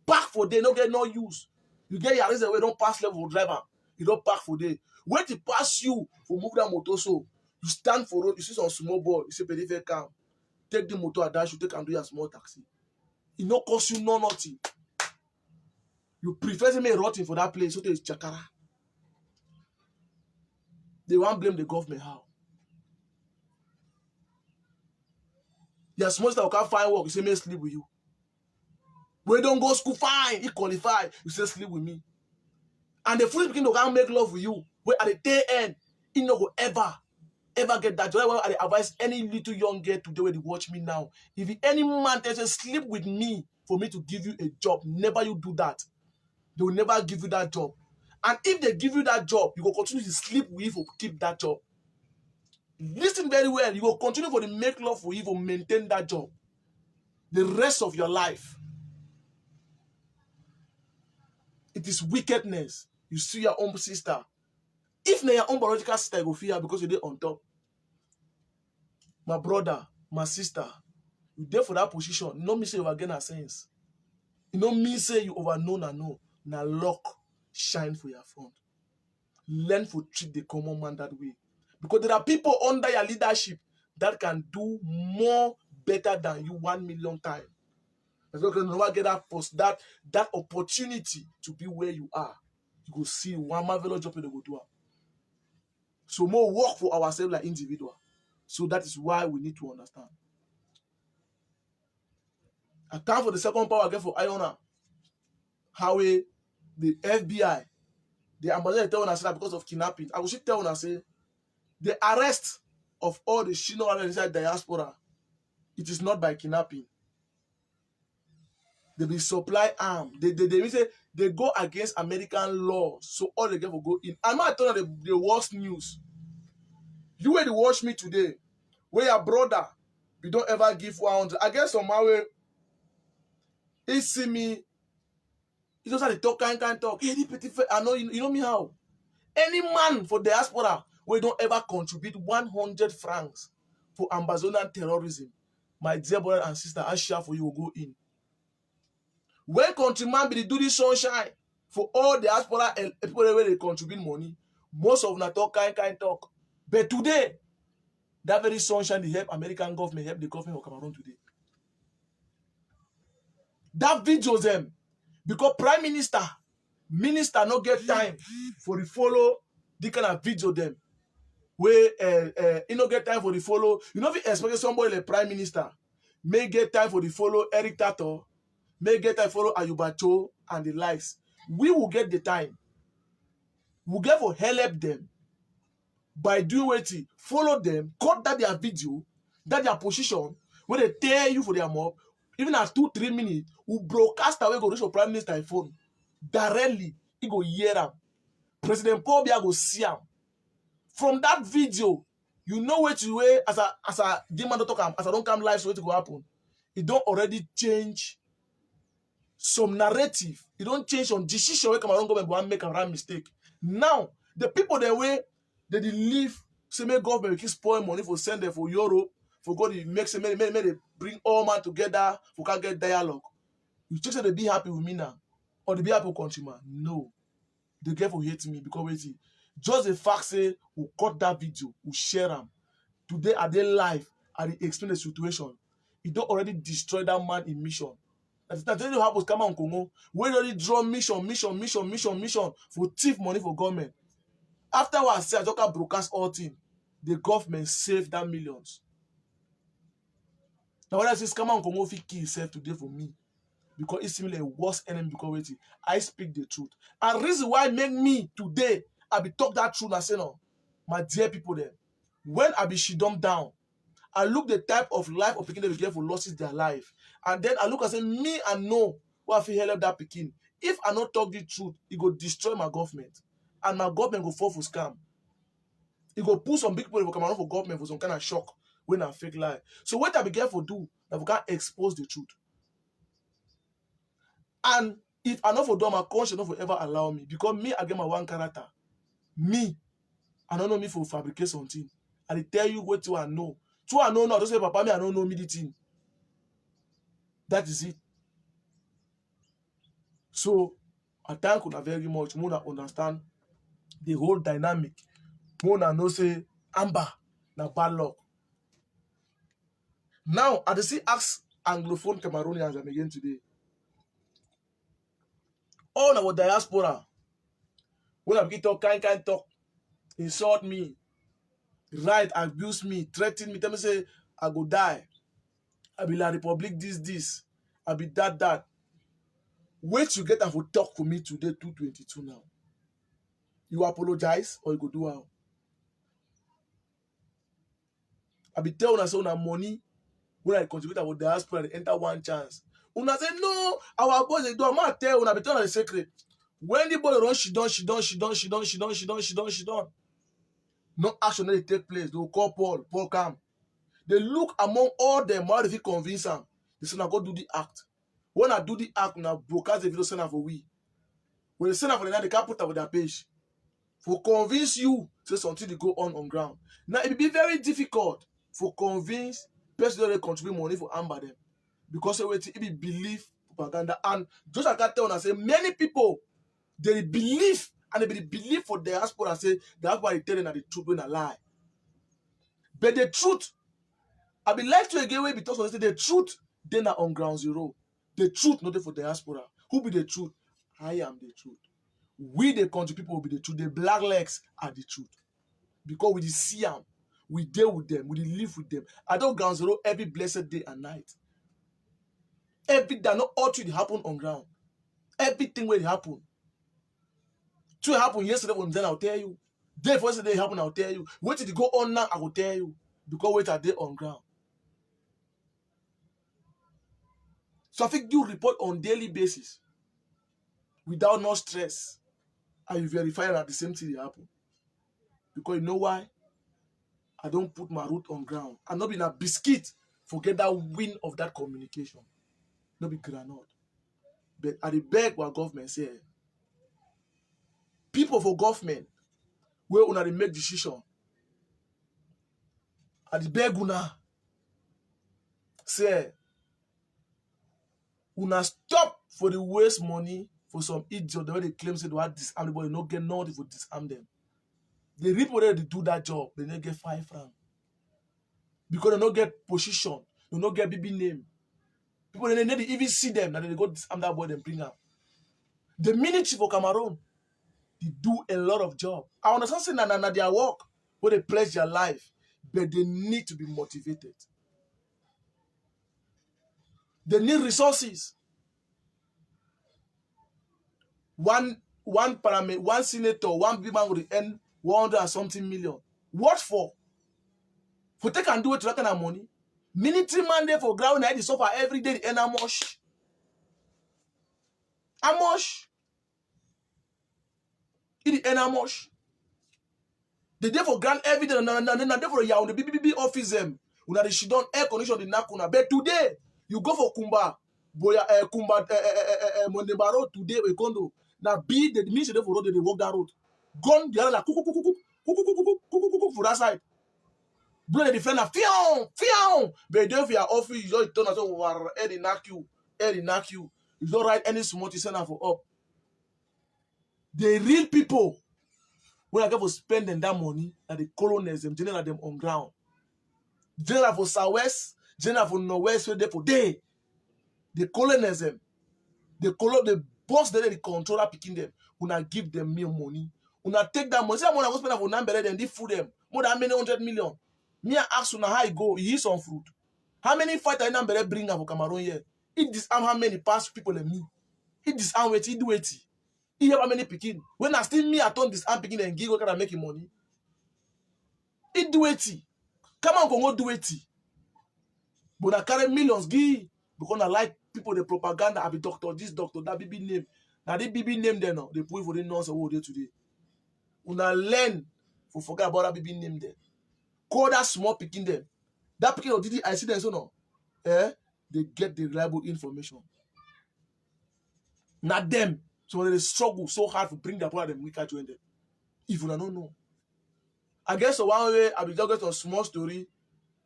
Park for day, no get no use. You get your reason where don't pass level driver. You don't park for day. When to pass you for move that motor so you stand for road, you see some small boy, you say perimeter calm. Take the motor and dash, you take and do your small taxi. It no cost you no nothing. You prefer to make rotting for that place, so it's Chakara. They won't blame the government how. Your small stuff can't find work, you say may sleep with you. We don't go school fine, he qualify, you say sleep with me. And the foolish begin to can't make love with you. Where at the tail end, he no go ever get that joy. I advise any little young girl today where they watch me now. If any man tells you sleep with me for me to give you a job, never you do that. They will never give you that job. And if they give you that job, you will continue to sleep with you to keep that job. Listen very well. You will continue for the make love for you to maintain that job. The rest of your life. It is wickedness. You see your own sister. If na your own biological sister, you go fear because you dey on top. My brother, my sister, you there for that position. You no mean say you again a sense. You no mean say you over know na know. Na luck shine for your front. Learn to treat the common man that way. Because there are people under your leadership that can do more better than you 1,000,000 times. That's why you can never get that opportunity to be where you are. You go see one marvelous job they go do. So more work for ourselves like individual. So that is why we need to understand. I come for the second power again for Iona. How the FBI, the ambassador tell us that because of kidnapping. I will tell us say the arrest of all the Shino inside diaspora, it is not by kidnapping. They be supply arm. They say they go against American laws, so all they get will go in. I'm not telling you the worst news. You where they watch me today, where your brother, we don't ever give 100. I guess somehow he see me, he just had to talk, kind talk. Hey, I know you know me how. Any man for diaspora we don't ever contribute 100 francs for Amazonian terrorism, my dear brother and sister, I share for you will go in. When countryman be do this sunshine for all diaspora and people where they contribute money, most of them talk kind talk. But today, that very sunshine they help American government, help the government of Cameroon today. That video them because prime minister no get time for the follow the kind of video them where he no get time for the follow. You know if you expect somebody like prime minister may get time for the follow Eric Tato, may get time follow Ayubacho and the likes. We will get the time. We'll get for help them by doing what follow them, cut that their video, that their position, when they tell you for their mob, even at 2-3 minutes, we broadcast away go reach your prime minister phone. Directly, he go hear them. President Paul Biya go see him. From that video, you know what you way as a demand to come, as I don't come live, so what go happen. It don't already change some narrative. It don't change some decision where Cameroon government go and make a wrong mistake. Now, the people that way they live, say make government keep spoil money for send them for Europe, for God make say make they bring all man together for can get dialogue. You just say they be happy with me now, or they be happy with countryman. No, they get for hate me because wait, just the fact say we cut that video, we share them. Today are they live? Are they explain the situation? It don't already destroy that man in mission. That's what happens. Come on, Congo. We already draw mission for thief money for government. Afterwards, I just broadcast all thing. The government saved that millions. Now when I say come on, Congo, if he kill himself today for me, because it's similar a worse enemy because wait, I speak the truth. And reason why make me today, I be talk that truth and say no, my dear people there. When I be she dumb down, I look the type of life of Pekin they get for losses their life. And then I look and say, me I know what I feel help that Pekin. If I not talk the truth, it go destroy my government. And my government go fall for scam. It go put some big people for Cameroon for government for some kind of shock when I fake lie. So what I be careful do, that we can expose the truth. And if I not for do, my conscience not for ever allow me. Because me, I get my one character. Me, I don't know me for fabricate something. And they tell you what I know. So I know now. Don't say, Papa, me, I don't know me the thing. That is it. So, I thank you very much. More understand the whole dynamic. More know say, Amba, na bad luck. Now, I see ask Anglophone Cameroonians again today. All our diaspora, when I begin talk, kind talk, insult me, right, abuse me, threaten me, tell me say, I go die. I be La Republic, this. I be that. Wait you get and for talk for me today, 222 now. You apologize or you go do how? I be tell una say una money when I contribute about diaspora, they enter one chance. Una say no, our boys they do. I'm not tell una be tell una the secret. When the boy run, she done. No action they take place. They will call Paul come. They look among all them, how if he convince them. They say, now go do the act. When I do the act, now broadcast the video, send for we. When they send for the night, they can't put up with their page. for convince you say something dey go on ground. Now it be very difficult for convince person wey dey contribute money for Amba dem because say wetin e be belief propaganda. And just like I tell una say many people dey believe and they believe for diaspora say diaspora dey tell them na the truth wey na lie. But the truth, I be like to again wey be talk say the truth dey na on ground zero. The truth no dey for diaspora. Who be the truth? I am the truth. We the country people will be the truth. The black legs are the truth. Because we dey see am, we deal with them, we dey live with them. I don ground zero every blessed day and night. Every day, not all things dey happen on ground. Everything wey dey happen. Two happen yesterday when then I'll tell you. Day for yesterday happen, I'll tell you. Wait till they go on now, I will tell you. Because wait a day on ground. So I think you report on daily basis without no stress. And you verify that the same thing dey happen. Because you know why? I don't put my root on ground. I not be in a biscuit. Forget that win of that communication. No be granite. But I dey beg what government say. People for government, where una dey make decision. I dey beg una say una stop for the waste money for some idiot the way they claim say they want disarm the body, no get nothing for disarm them. The people that they do that job, they don't get 5 francs. Because they don't get position, they don't get BB name. People they need to even see them, and they go disarm that boy and bring up. The military for Cameroon, they do a lot of job. I understand saying that their work, where they pledge their life, but they need to be motivated. They need resources. One senator, one big man will earn 100 and something million. What for? For take and do it to that kind of money? Military man there for ground, they suffer every day, they earn how much? How much? It earn how much? They there for ground every day, and then they for the BBB office them. Una they don't air condition the nakuna. But today, you go for Kumba, Boya, Kumba, Mondebaro today, a condo. Now be the ministry for road, they walk that road. Gone the other like for that side. Blow the defender, fion. But then for your office, you don't turn over air knock you. You don't write any smart send for up. The real people when I go for spending that money, that they colonize them, generate them on ground. General for Southwest, general for Northwest, so they for day. They colonize them. The boss there, the controller picking them. Una give them more money. Una take that money. Say I'm gonna spend for number then they food them. More than many 100 million. Me I ask una how it go. You eat some fruit. How many fighters number bring up for Cameroon here? It disarm how many past people than me. It disarm it, it do it. He have how many picking. When I still me I turn disarm picking and give what can I make money? It do it. Come on, go do it. But I carry millions give because I like people the propaganda. I be doctor, this doctor, that BB name. Now the BB name there now. They put for the nonsense what they today. Una learn for forget about that BB name there. Call that small picking them. That picking of DD I see them so no. They get the reliable information. Not them. So they struggle so hard to bring their product and we can't join them. If you don't know. I guess so one way I be just get a small story.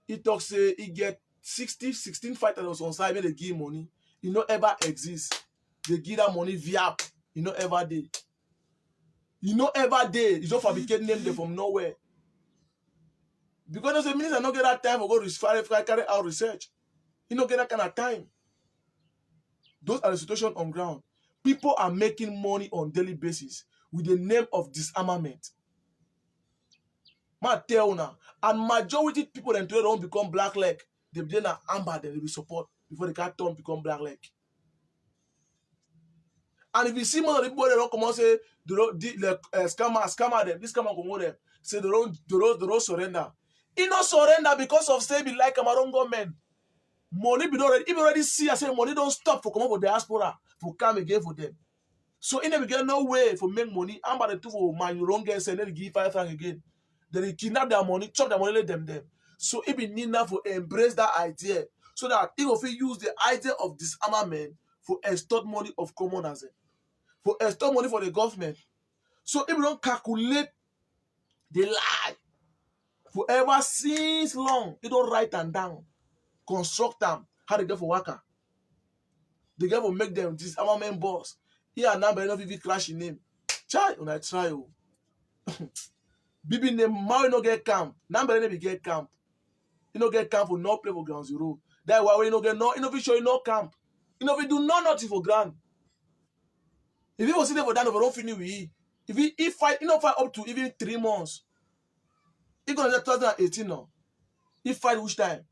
He talks say he get 16 fighters on side when they give money. It no ever exist. They give that money via. It no ever day. It no ever day. It's not fabricate name them from nowhere. Because the minister not get that time for go carry out research. He don't get that kind of time. Those are the situation on ground. People are making money on daily basis with the name of disarmament. Ma tell now, and majority people then don't become black leg. They be then Amba, then they will support before they can't turn become black leg. And if you see most of the people that don't come and say they don't scammer them, this scammer come them, say they don't surrender. He not surrender because of say be like Cameroon government. Money be already, if already see I say money don't stop for come up for diaspora for come again for them. So in the get no way for make money. Amba the two for man you don't get send them give 5 francs again. Then they kidnap their money, chop their money, let them. So it be need now for embrace that idea. So that if we use the idea of disarmament for extort money of commoners, for extort money for the government, So if you don't calculate the lie, forever since long, you don't write them down, construct them, how they get for worker. They get for make them this armament boss. Here and now, but enough if you clash in name. Try when I try you. Bibi name Maui no get camp. Number never get camp. You no get camp for no play for ground zero. That's why you no get no, you no show you no camp. You know, if you do not nothing for ground. If you was sitting for that, don't finish with it. If he fight, you know, fight up to even 3 months. He gonna get 2018 now. He fight which time?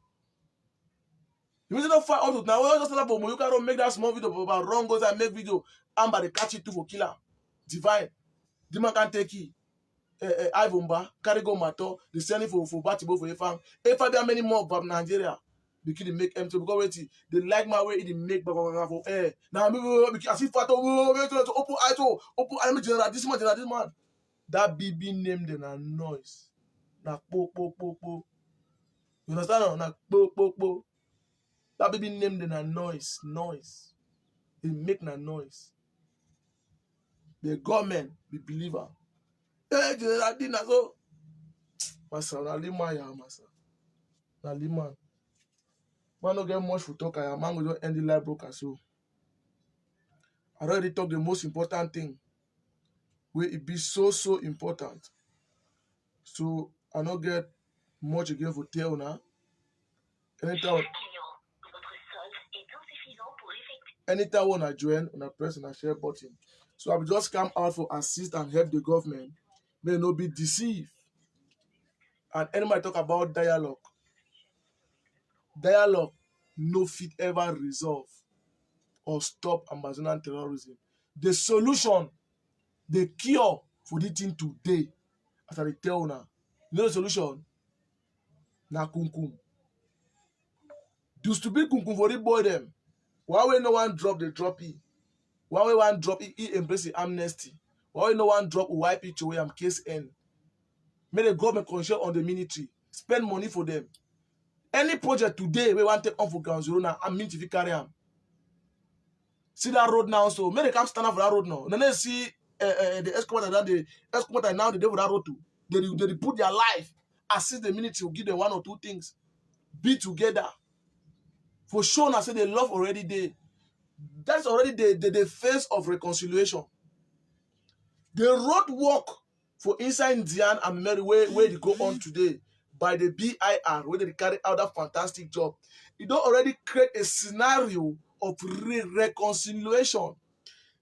You need not fight up to now. We just stand up for you can't make that small video about wrong goes and make video. Amba they catch it too for killer. Divine. The man can take it. Ivomba, carry go matter, the sending for Batibo for Efang. If there are many more of Nigeria, because they make empty because wait, they like my way, they make for air. Now, I see Fato, open eye, open eye, this man. That BB named them a noise. Na po. You understand? Na po. That BB named them a noise. They make na noise. The government, the believer. Hey, General Dina, so. Masa, na lima ya, masa. Na lima. Man don't get much to talk. I am going to end the live broadcast. So I already talked the most important thing. Where it be so important. So I don't get much again for tell now. Anytime when I join, when I press on a share button. So I will just come out for assist and help the government. May not be deceived. And anybody talk about dialogue. Dialogue no fit ever resolve or stop Amazonian terrorism. The solution, the cure for this thing today, as I tell now, you know the solution? Na kunkum. Do stupid kunkum for the boy them. Why we no one drop the drop it? Why we one drop it? He embrace the amnesty. Why we no one drop wipe it away and case end? Make the government control on the military. Spend money for them. Any project today we want to take on for ground zero now and military carry them. See that road now, so make the camp stand up for that road now. Then they see the excavator now they do for that road too. They put their life, assist the military, give them 1 or 2 things. Be together. For sure, I say they love already there. That's already the phase of reconciliation. The road walk for inside Indian and Mary where they go on today by the BIR, where they carry out that fantastic job. It don't already create a scenario of reconciliation.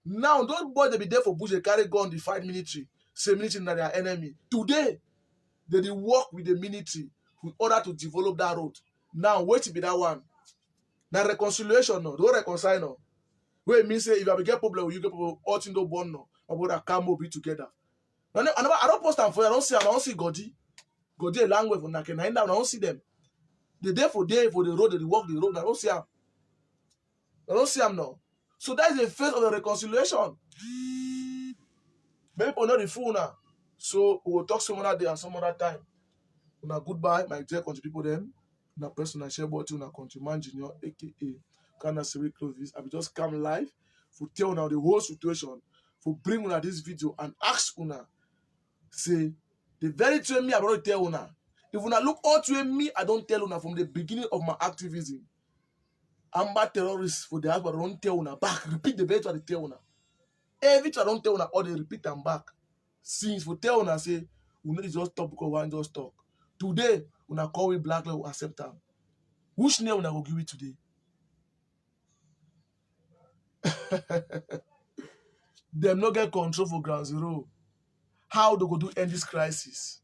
Now, those boys they be there for bush, they carry gun, they fight military, say military that they are enemy. Today, they work with the military in order to develop that road. Now, wait to be that one. Now, reconciliation, no, don't reconcile, no. Where it means say if I get problem, you get problem, all things don't burn, no. My brother come be together. I don't post them for you, I don't see Godi a language for Nakena, I don't see them. They there for the road, they walk the road, I don't see them. I don't see them now. So that is the phase of the reconciliation. Many people know the fool now. So we will talk some other day and some other time. Una goodbye, my dear country people then. Una person share button, una country man junior, aka Kana Siri Clovis. I will just come live for tell now the whole situation, for bring una this video and ask una. Say the very thing me I don't tell una. If una look all to me, I don't tell una from the beginning of my activism. Amba terrorists for the house, but I don't tell una back. Repeat the very thing I tell una. Every time I don't tell una, or they repeat them back. Since for tell una say, we need to just talk because one just talk. Today, una call we black, we accept them. Which name una will give it today? Them no get control for ground zero. How they go do end this crisis?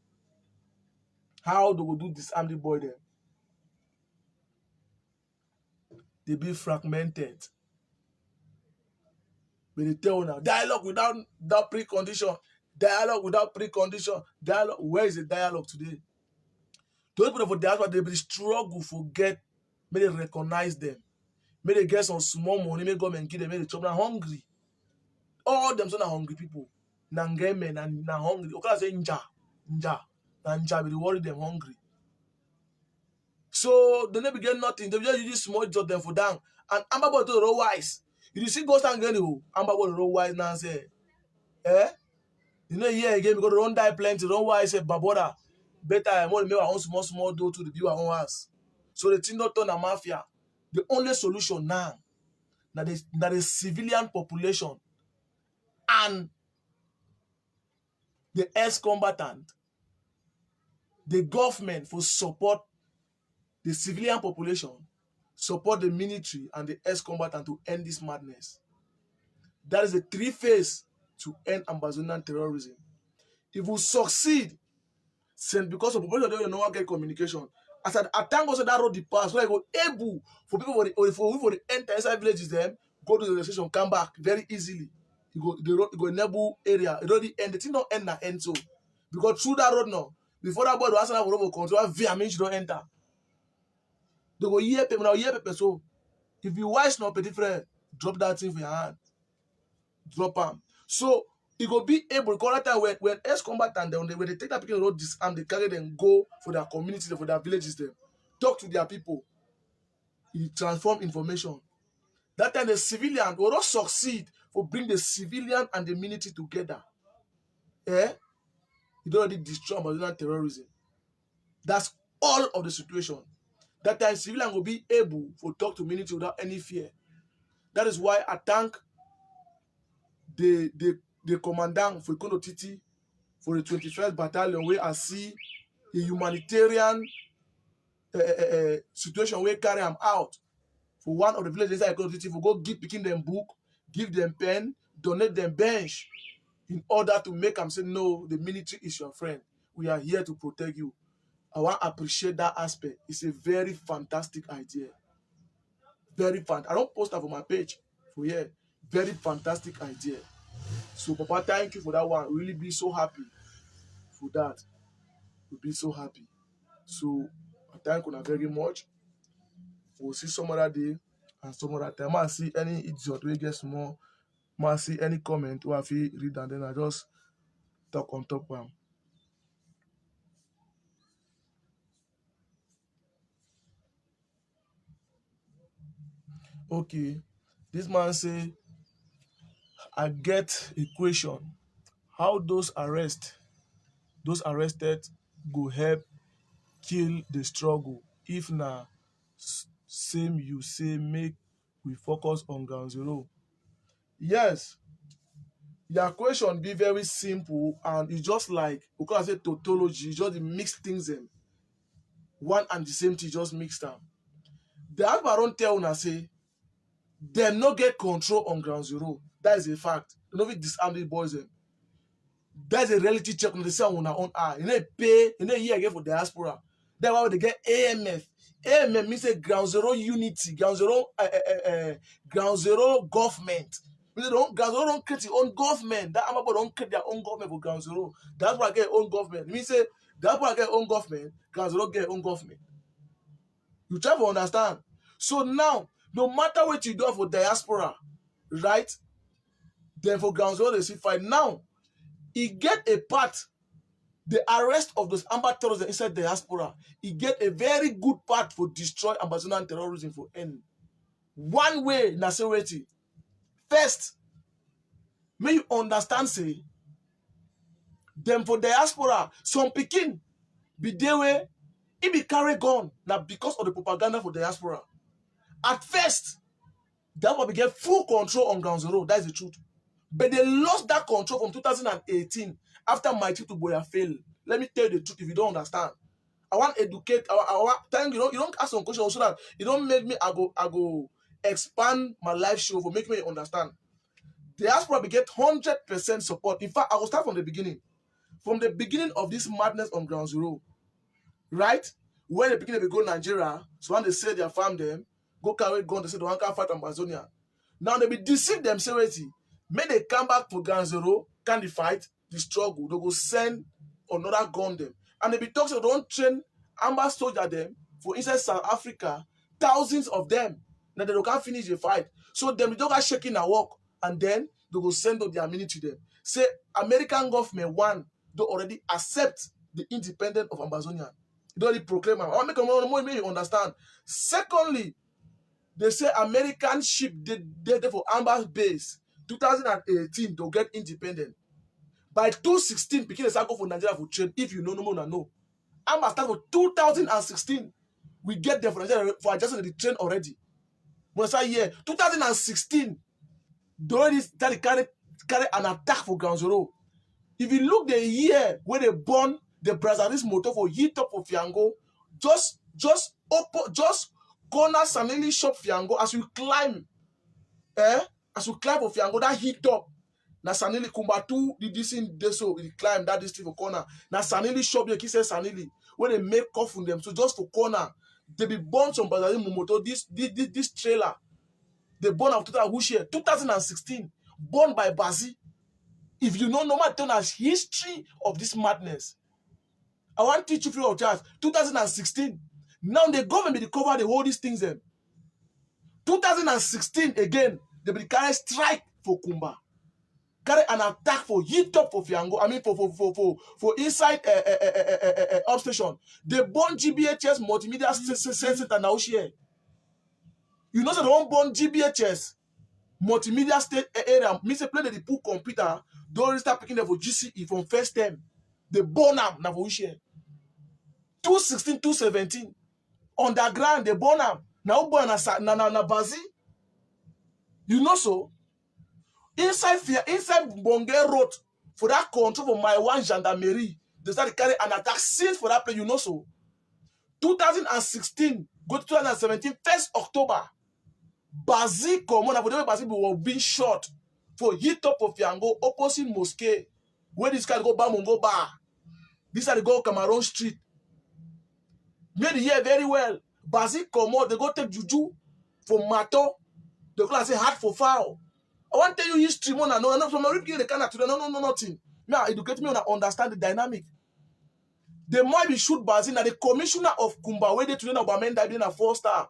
How they go do disarm the boy them? They be fragmented. But they tell now dialogue without that precondition. Dialogue without precondition. Dialogue. Where is the dialogue today? Those people for diaspora they be struggle forget. May they recognize them. May they get some small money. May government give them. May they chop. Now hungry. All them son are hungry people. Nangeme na hungry. Okay, I say nja. Nja be worry them hungry. So they never get nothing. They just use small job them for down. And Amba boy to the road wise. You see ghost and get you. Amba boy the road wise now say, eh? You know, here again, because they don't die plenty. Don't why I say, Baboda, better I want to make our own small door to the view our own house. So the thing not turn a mafia. The only solution now, that the civilian population and the ex-combatant, the government for support the civilian population, support the military and the ex-combatant to end this madness. That is the three phase to end Ambazonian terrorism. If we succeed, since because of population don't know how get communication, as I thank God that road the pass, where I go able for people for the enter inside villages them, go to the station, come back very easily. You go the road, you go enable area, it already end. The thing don't end na end so. Because through that road now, before that boy will ask for over control, via means you don't enter. They go hear people so. If you wise not petit frère, drop that thing for your hand. Drop them. So it go be able because that time when ex-combatant when they take that people road disarm, they carry them go for their communities, for their villages, them talk to their people. It transform information. That time the civilian will not succeed for bring the civilian and the military together. Eh? It already destroy Amazonian terrorism. That's all of the situation. That time civilian will be able to talk to military without any fear. That is why I thank the commandant for Ikono Titi for the 21st Battalion, where I see a humanitarian situation where carry them out for one of the villages inside Ikono Titi for go give picking them book, give them pen, donate them bench in order to make them say, no, the military is your friend. We are here to protect you. I want to appreciate that aspect. It's a very fantastic idea. Very fun. I don't post that on my page for here. Very fantastic idea. So, Papa, thank you for that one. Really be so happy for that. We'll be so happy. So, I thank you very much. We'll see some other day and some other time. I see any idiot we get more. I see any comment or I feel read and then I just talk on top of them. Okay. This man say, I get a question. How those arrested go help kill the struggle if na same you say make we focus on ground zero? Yes, your question be very simple and it's just like because I say tautology, just dey mix things them. One and the same thing just mix them. The Alpha don tell una say dem no get control on ground zero. That is a fact. Dem no fit disarm the boys dem. That's a reality check on the say on our own eye. You know pay, you know here again for diaspora. That's why they get AMF. AMF means a ground zero unity, ground zero government. Ground zero don't create their own government. That Amabo don't create their own government for ground zero. That's why I get own government. It means say that's why I get own government, ground zero get own government. You try to understand. So now, no matter what you do for diaspora, right? Then for ground zero they see fight. Now, he get a part. The arrest of those Amba terrorists inside diaspora, he get a very good part for destroy Amazonian terrorism for end. One way, nationality. First, may you understand, say, them for diaspora, some pikin be there way, he be carry gun, now because of the propaganda for diaspora. At first, that will be get full control on ground zero, that is the truth. But they lost that control from 2018 after my trip to Boya failed. Let me tell you the truth if you don't understand. I want to educate. I want thank you. You don't ask some questions so that you don't make me. I go expand my live show for making me understand. The diaspora will get 100% support. In fact, I will start from the beginning. From the beginning of this madness on ground zero, right? When the beginning they go Nigeria, so when they say they farm them, go carry gun, they say they want to fight Amazonia. Now they be deceive themselves. May they come back for ground zero, can they fight the struggle? They go send another gun them. And they be talking so don't train Amba soldier them for inside South Africa, thousands of them. Now they can't finish the fight. So them don't get shaking and walk, and then they go send out their military to them. Say American government one, they already accept the independence of Amazonia. They already proclaim. I want to make you understand. Secondly, they say American ship they for Amber's base 2018 to get independent. By 2016, pikin dey start go for Nigeria for train. If you know, no more no. Amba start for 2016. We get there for Nigeria for adjusting the train already. When I say yeah, 2016, they already started carry an attack for ground zero. If you look the year where they born the Brazzaville motor for hit up for Fiango, just corner Sanili shop Fiango as you climb, as you climb for Fiango, that hit up. Na Sanili Kumbatu did this in Deso, he climb that district for corner. Na Sanili shop, they keep saying Sanili, where they make cough from them. So just for corner, they be born some Brazzaville motor, this trailer. They born of 2016, born by Bazi. If you know no matter as history of this madness, I want to teach you free of charge. 2016. Now the government will cover the whole these things. 2016 again, they will carry strike for Kumba, carry an attack for hit up for Fiango. I mean for inside upstation. They born GBHS multimedia center now here. You know so they won't born GBHS multimedia state area. Me say play the pool computer. Don't start picking them for GCE from first term. They born them now for which year? 2016, 2017. Underground, they born them. Now born na Bazi. You know so? Inside Bonge Road, for that control for my one gendarmerie, they started carry an attack since for that place, you know so? 2016, go to 2017, 1st October, Bazi Common, Bazi was being shot for hit up of Fiango, opposite mosque, where this guy go Bamongo Bar. This guy go Cameroon Street. Made the year very well. Bazi Common, they go take Juju for Mato. They go and say hard for foul. I want to tell you history more than no, from reading the kind of today, no, nothing. Now educate me on understand the dynamic. They might be shoot Bazi. Now the commissioner of Kumba, where they today now Bamenda being a 4-star.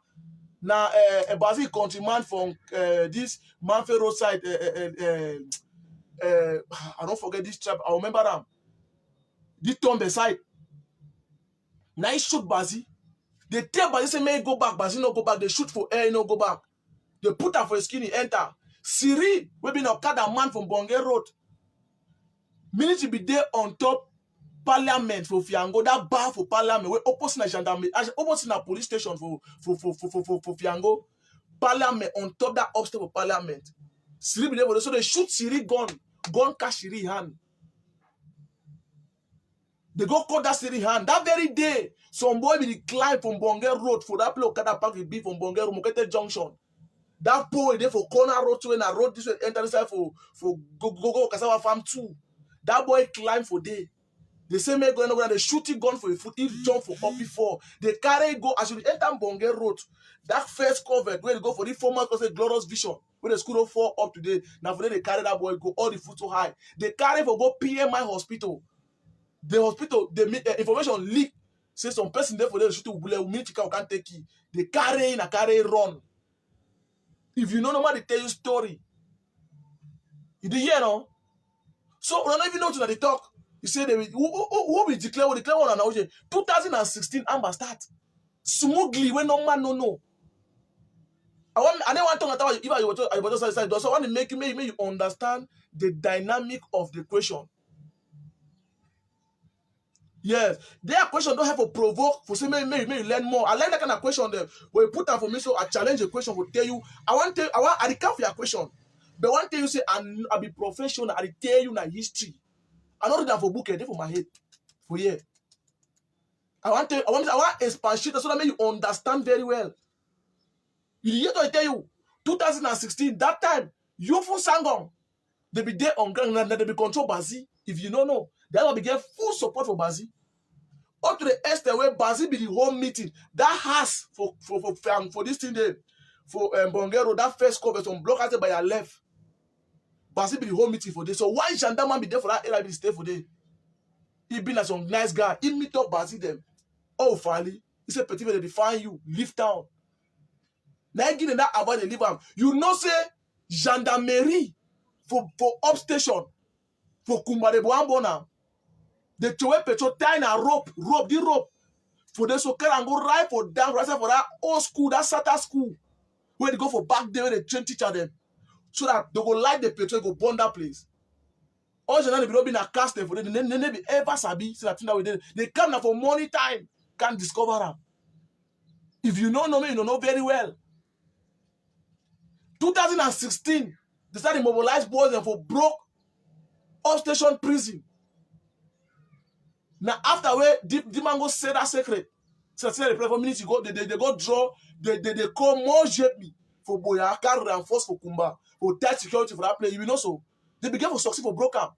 Now a Bazi country man from this Manfe roadside. I don't forget this tribe. I remember them. This Tombe side. Now he shoot Bazi. They tell Bazi say may go back. Bazi no go back. They shoot for air, no go back. They put her for a skinny enter. Siri, we been a Okada man from Bonge Road. Military be there on top parliament for Fiango, that bar for parliament, we opposite na gendarmerie, opposite na police station for Fiango. Parliament on top that upstairs for parliament. Siri be there, so they shoot Siri gun catch Siri hand. They go cut that Siri hand. That very day, some boy be climb from Bonge Road for that place Okada park will be from Bonge Road, Mokete Junction. That pole there for corner road to and I road this way enter inside for go Cassava Farm 2. That boy climb for day. They say make go and they shooting gun for a foot. He jump for up before. They carry go as you enter Bonge Road. That first covered where they go for the former Glorious Vision. Where the school don't fall up today. Now for them they carry that boy go all the foot so high. They carry for go PMI hospital. The hospital the information leak. Say some person there for them shooting bullet. We can't take it. They carry in a carry run. If you know nobody tell you story, you did hear no? So when I don't even know to they talk, you say they will who will declare one and 2016 Amba start smoothly when no man no. I don't want to talk about if I was side. So I want to make you understand the dynamic of the question. Yes, their question don't have to provoke for say maybe you learn more. I like that kind of question there. When you put that for me, so I challenge the question will tell you. I can't for your question. But one thing you say, I be professional, I tell you na history. I not that for book, there for my head. For yeah. I want expansion so that make you understand very well. You hear to tell you, 2016, that time, you for Sangong, they be there on ground and they be control Bazi. If you don't know, they will be get full support for Bazi. Up to the extent where Bazi be the whole meeting. That house for this thing there, for Bongero, that first cover some block out by your left. Bazi be the whole meeting for this. So why gendarme be there for that area be stay for there? He be like some nice guy. He meet up Bazi them. Oh, finally, he said, Petit, they define you, leave town. Now give them that about the leave am. You know say gendarmerie for upstation for Kumbarebo Ambona. They throw petrol tie a rope the rope for the so and go right for down right for that old school, that SATA school where they go for back there where they train teacher them so that they go light the petrol, go burn that place. all the be not been a cast for them. They be ever sabi. So that we did. They come now for money time. Can't discover them. If you don't know me, you don't know very well. 2016, they started mobilize boys and for broke upstation prison. Now after where Dimango said that secret, so they play for minutes. You go, they go draw. They call more me for Boya, can reinforce for Kumba, for tight security for that play. You know so. They began to succeed for broke up.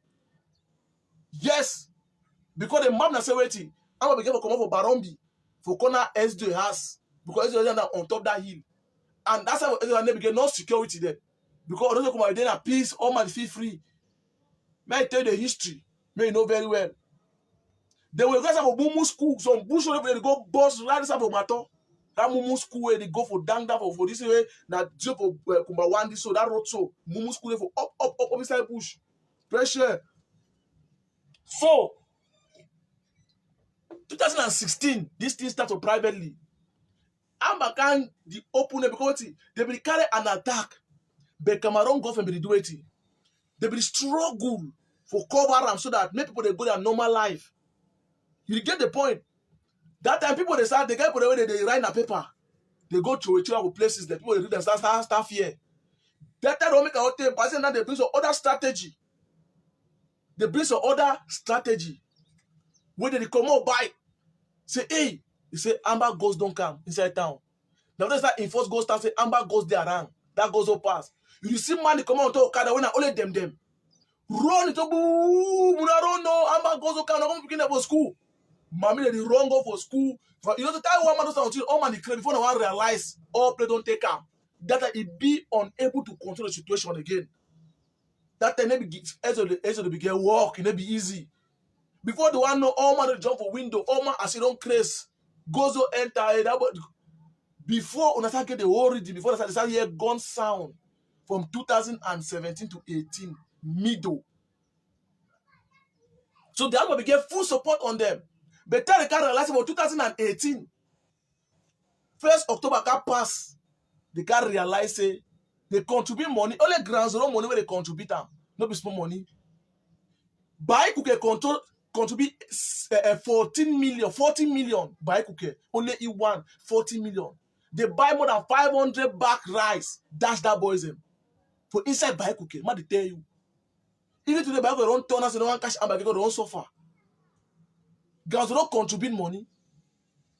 Yes, because the map na say waiting. I'm gonna begin to come up for Barombi for corner SD has because SD is on top that hill, and that's how SD begin no security there because those come there na peace, all man feel free. May I tell you the history? May you know very well. They will go for Mumu school, some bush where they go boss right side for Mato. That Mumu school where they go for Dangda for this way. That job for Kumbawandi so that road so Mumu school for up inside bush. Pressure. So 2016, this thing started privately. Amba can the open because they will carry an attack. But Cameroon government will do it. They will struggle for cover them so that many people they go their normal life. You get the point? That time people they start, they get people they write in a paper. They go to a travel places that people they do them start fear. That time don't make a hotel, but now they bring some other strategy. They bring some other strategy. Where they come out by. Say, hey, you say Amba ghosts don't come inside town. Now that's that enforce ghost town, say Amba ghosts they around. That goes up pass. You see money come out to Okada when I only them. Run it up, boom, run no, Amba ghosts come, I'm begin for school. Mommy they run go for school. You know the time one man does until all man declare before one realize all play don't take am. That it be unable to control the situation again. That time maybe as they begin walk, it may be easy. Before the one know all man jump for window, all man as he don't craze, goes to enter that. Before when I start get the whole reading, before I start hear gun sound from 2017 to 18 middle. So the album get full support on them. But tell the car realize about 2018. 1st October can pass. The car realize say they contribute money. Only Grand Zero money where they contribute them. No be small money. Buy Kuke contribute 14 million. Buy Kuke. Only he won 40 million. They buy more than 500 back rice. Dash that boys them. For inside Buy Kuke. Man, they tell you. Even today, Buy Kuke don't turn us and don't cash and they don't suffer. Grand Zero contribute money.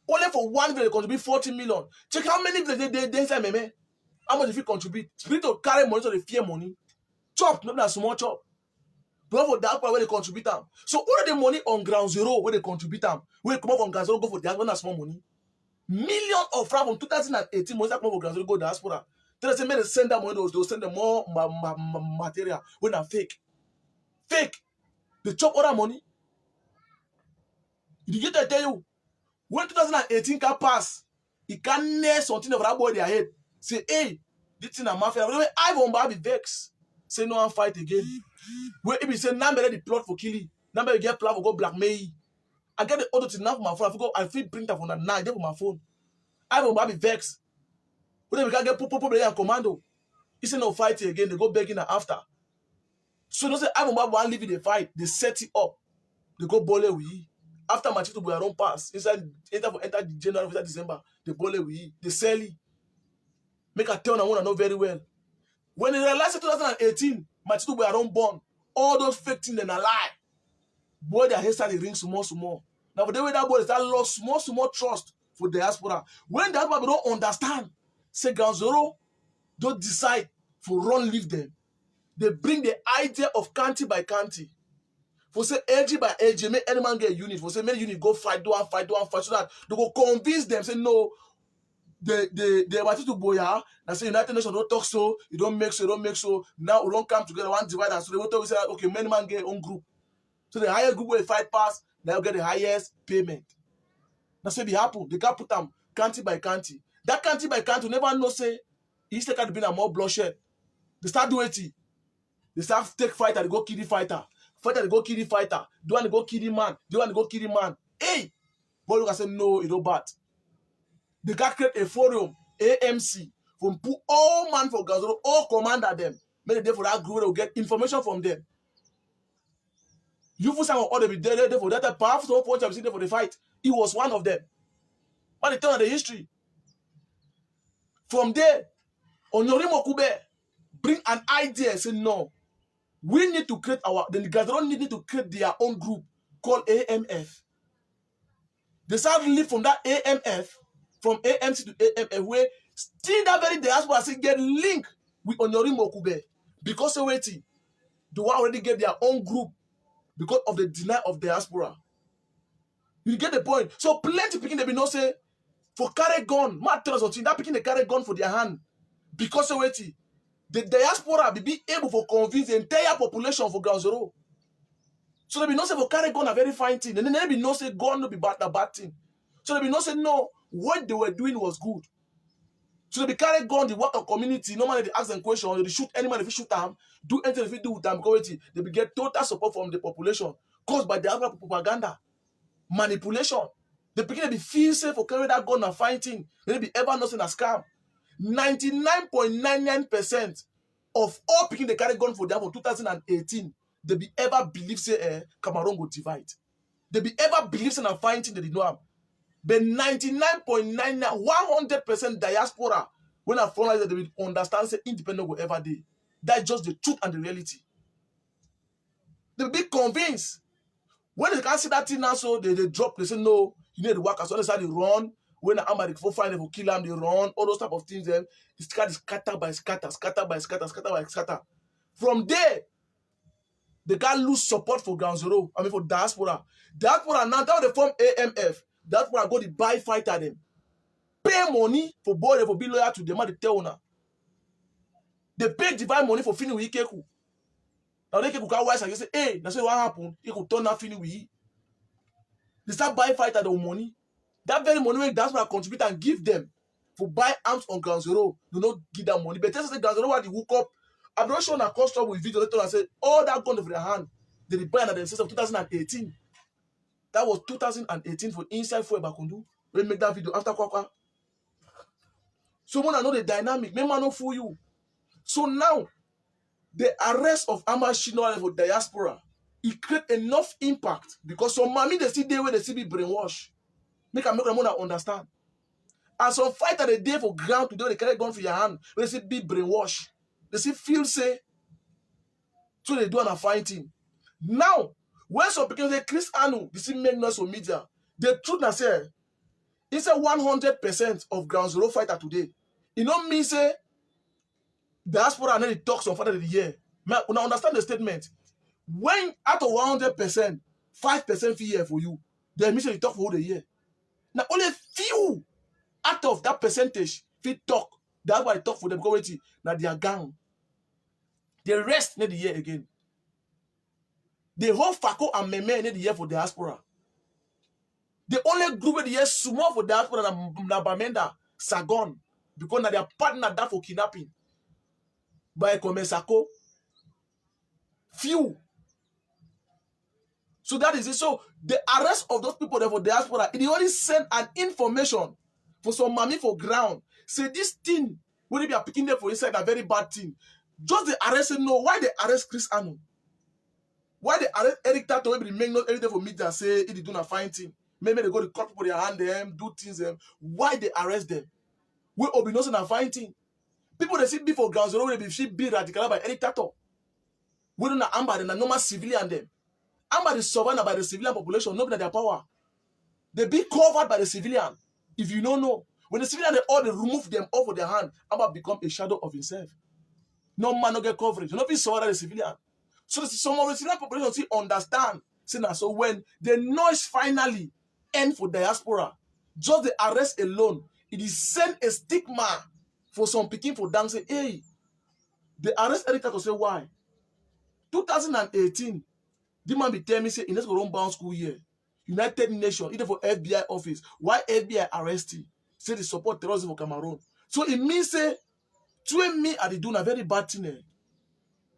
Only for one village they contribute 40 million. Check how many villages they inside meme. How much if you contribute? Spirit to carry money so they fear money. Chop, not that small chop. But for that part where they contribute them. So all the money on Ground Zero where they contribute them. Where they come up from Ground Zero go for diaspora, not small money. Millions of francs from 2018 money that come up for Ground Zero go diaspora. Then they say, they send that money, they'll send them more material when they're fake. Fake. They chop all that money. You get to tell you, when 2018 can pass, it can nail something of that boy their head. Say, hey, this thing a mafia. I won't be vexed. Say no and fight again. When if you say now the plot for killing, now you get plan for go blackmail. I get the other thing now for my phone. I feel printer for now. I get for my phone. I won't be vexed. When we can get people and commando. He say no fight again. They go begging after. So don't say I won't want leave the fight. They set it up. They go bole we. After Machito we are on pass. Inside enter the January, enter December. They bole we. They sell it. Make a turn and want to know very well. When they realized in 2018, Machito we are on born. All those fake things then a lie. Boy, their head started ring small. Now for the way that boy start lost small trust for diaspora. When the diaspora don't understand, say Ground Zero don't decide for run leave them. They bring the idea of county by county. For say LG by LG, make any man get a unit. For say make unit go fight, do and fight, so that they go convince them, say no, they want to boya and say United Nations don't talk so, you don't make so. Now we don't come together, one divide, and so they will tell you say, okay, many man get own group. So the highest group will fight pass, they'll get the highest payment. That's what they happen. They can't put them county by county. That county by county never know say East can't be a more bloodshed. They start doing it. They start take fighter, they go kill the fighter. Fighter, they go kill the fighter. Do want to go kill the man. Do want to go kill the man. Hey! But look, I say no, it don't bad. They got create a forum, AMC, from put all man for Gazoro, all commander them. Make the day for that group, they will get information from them. You for some all they be there for that perhaps no point I've seen there for the fight. He was one of them. But the turn of the history. From there, Onyorimo Kube bring an idea and say no. We need to create the Gazron need to create their own group called AMF. They start live from that AMF, from AMC to AMF, where still that very diaspora still get linked with Onyorimo Kube. Because they waiting, they already get their own group because of the denial of diaspora. You get the point? So plenty of people they be no say for carry gun, matters or that picking they carry gun for their hand because they waiting. The diaspora be able to convince the entire population for ground zero. So they be not say for carry gun a very fine thing. And then they be not say gun no be bad a bad thing. So they be not say no, what they were doing was good. So they be carry gun the work of community. Normally they ask them questions, they shoot anybody if you shoot them, do anything if you do with them because they be get total support from the population caused by the propaganda, manipulation. The people be feel safe for carry that gun and fighting. They be ever nothing a scam. 99.99% of all people they carry gun for them for 2018, they be ever believe say Cameroon will divide. They be ever believe say a fighting they did not have. But 99.99, 100% diaspora when I follow that they will understand say independent will ever do. That's just the truth and the reality. They be convinced. When they can't see that thing now, so they drop, they say no, you need to work. So they start to run. When the Amba for find them for kill them, they run, all those type of things. Then it's scatter by scatter, scatter by scatter, scatter by scatter. From there, they can't lose support for ground zero. I mean for diaspora. Diaspora now they form AMF. Diaspora go to buy fighter them. Pay money for boy for be loyal to them and the tell now. They pay divine money for finish with Ikeku. Now they can wise and you say, hey, that's what happened. You could turn that finish with you. They start buy fighter the money. That very money when diaspora contribute and give them for buy arms on ground zero. Do not give them money. But just say ground zero while they woke up. I'm not sure that cost trouble with video later and say all that gun for their hand. They buy another since of 2018. That was 2018 for inside for Bakundu. We make that video after Kwakwa. So when I know the dynamic, may man not fool you. So now the arrest of Amba Shino for diaspora, it create enough impact because some mommy they see there where they see be brainwash. Make them understand. And some fighter the day for ground to do they carry gun for your hand, they see be brainwash. They see feel say, so they do an fighting. Now, when some people say Chris Anu, they see make noise on media. The truth I say, it's a 100% of ground zero fighter today. You know me say diaspora and then it talks on fighter of the year. Now understand the statement. When out of 100%, 5% fee here for you, the emission you talk for the year. Now only few out of that percentage fit talk. That's why I talk for them. Go wait. Now they are gang. The rest need the year again. The whole Fako and Meme need the year for diaspora. The only group of the year small for diaspora na Bamenda Sagon because now they are partner that for kidnapping by Komesako. Few. So that is it. So the arrest of those people there for diaspora, it only send an information for some mommy for ground. Say this thing, when they are picking them for inside a very bad thing. Just the arrest know why they arrest Chris Anu. Why they arrest Eric Tato maybe make not everything for media say it do not find thing. Maybe they go to court for their hand them, do things them. Why they arrest them? We Obinoso and find thing. People they see before ground zero, they see be radical by Eric Tato. We don't know Amba, they normal civilian them. Amba is surrounded by the civilian population, not by their power. They be covered by the civilian. If you don't know, when the civilian they remove them off of their hand, Amba become a shadow of himself. No man no get coverage. You not be surrounded by the civilian. So some of the civilian population still understand. So when the noise finally end for diaspora, just the arrest alone, it is send a stigma for some picking for them say, hey, the arrest editor to say why? 2018, the man be telling me say, in this go run bound school year. United Nations, either for FBI office. Why FBI arrest him? Say they support terrorism for Cameroon. So it means say, to me are they doing a very bad thing.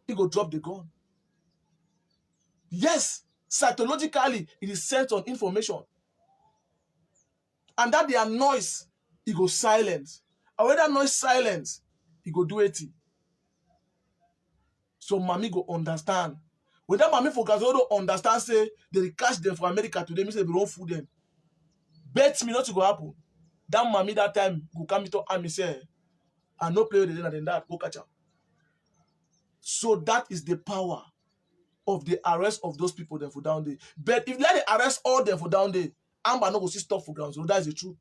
He go drop the gun. Yes, psychologically, it is sent on information. And that their noise, it go silence. And when that noise silence, it go do it. So mommy go understand. When that mommy for Gazo don't understand, say they catch them for America today, means they don't fool them. Bet me not to go happen. That mommy that time go come to army say, I no play with the then that go catch her. So that is the power of the arrest of those people there for down there. But if let they arrest all them for down there, Amba no go see stop for ground. So that is the truth.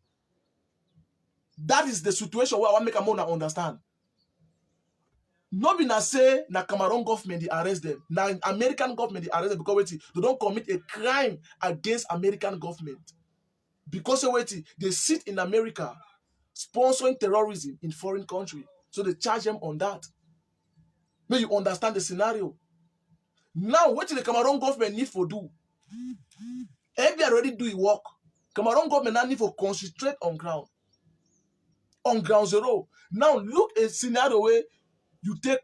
That is the situation where I want make a more understand. No be na say na Cameroon government they arrest them. Na American government they arrest them because they don't commit a crime against American government. Because they sit in America sponsoring terrorism in foreign country. So they charge them on that. May you understand the scenario. Now, what the Cameroon government need for do? If they already do work, Cameroon government now need for concentrate on ground zero. Now look a scenario where you take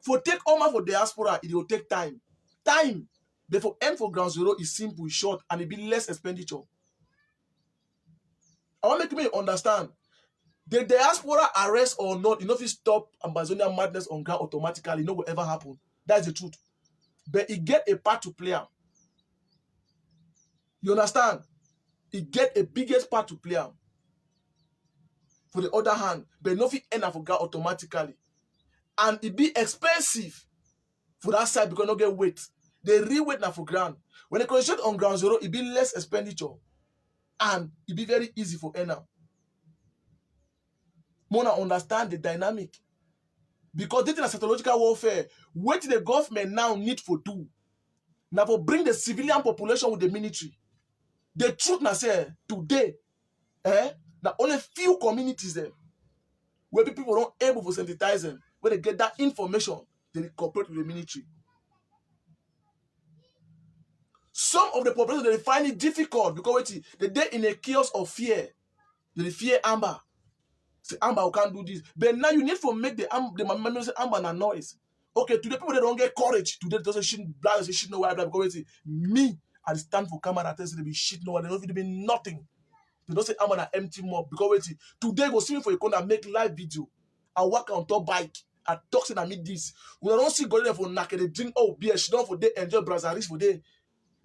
Oma for diaspora, it will take time. But for end for ground zero is simple, short, and it be less expenditure. I want to make me understand. The diaspora arrest or not, if you stop Amazonian madness on ground automatically, no will ever happen. That's the truth. But it get a part to play. You understand? It get a biggest part to play. For the other hand, but no fit end for ground automatically. And it be expensive for that side because no get weight. They re-weight now for ground. When they concentrate on ground zero, it be less expenditure. And it be very easy for now. More understand the dynamic. Because this is a psychological warfare. What the government now need for do? Now for bring the civilian population with the military. The truth now say today, now only few communities there where people don't able to sensitize them, where they get that information, they cooperate with the military. Some of the population they find it difficult because they're in a chaos of fear. They fear Amba. Say Amba we can't do this. But now you need to make the members say Amba na noise. Okay, today people they don't get courage. Today they say shit black, say shit no why because me I stand for camera tell they be shit no why they don't fit be nothing. They don't say I'm an empty mob because today go see me for a corner make live video. I walk on top bike. I talk say I meet this. When I don't see go there for knack, they drink beer, she don't for day enjoy brazaris for day.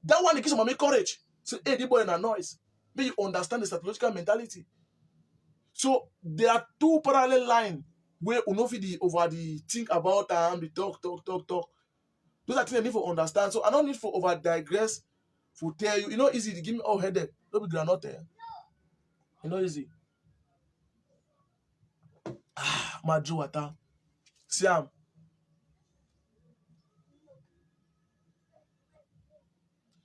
That one gives me courage. Say, hey, the boy in a noise. May you understand the psychological mentality. So there are two parallel lines where unofidi over the think about the talk. Those are things I need to understand. So I don't need for over digress for tell you. You know, easy to give me all headache. Don't be granite there. You know, easy. My water. Siam.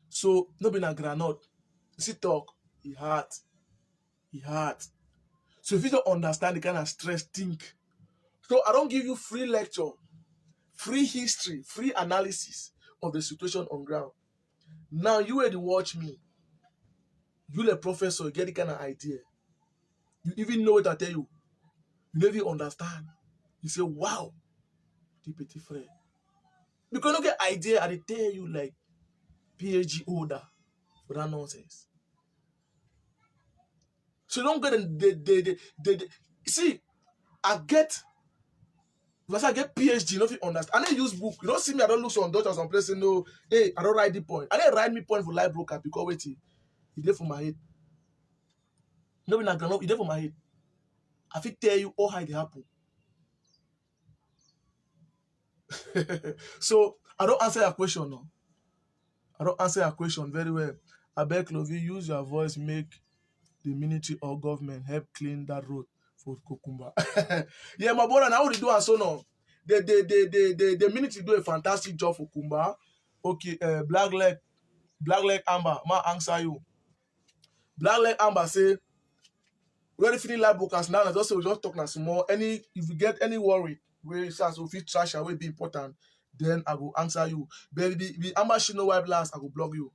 So no be na granite. See talk. He hard. So if you don't understand the kind of stress, think. So I don't give you free lecture, free history, free analysis of the situation on ground. Now you were to watch me. You the professor, you get the kind of idea. You even know what I tell you. You never understand. You say, wow, the petit frère. Because you get idea, I tell you like PhD holder for that nonsense. So you don't get the see, I get because I get PhD, you know if you understand. I don't use book. You don't see me, I don't look on Dutch or some place saying no, hey, I don't write the point. I didn't write me point for live broker because wait, he did for my head. No, be not he did for my head. I fit tell you all how it happen. So I don't answer your question now. I don't answer your question very well. I beg Clovis, use your voice, make the military or government help clean that road for Kokumba. Yeah, my brother, now what they do and so now. The military do a fantastic job for Kumba. Okay, black leg Amba, ma answer you. Black leg Amba say, we already finish live broadcast now. Just say we just talk now some more. If you get any worry, where so if you trash away be important, then I will answer you. But the Amba she know why last, I will blog you.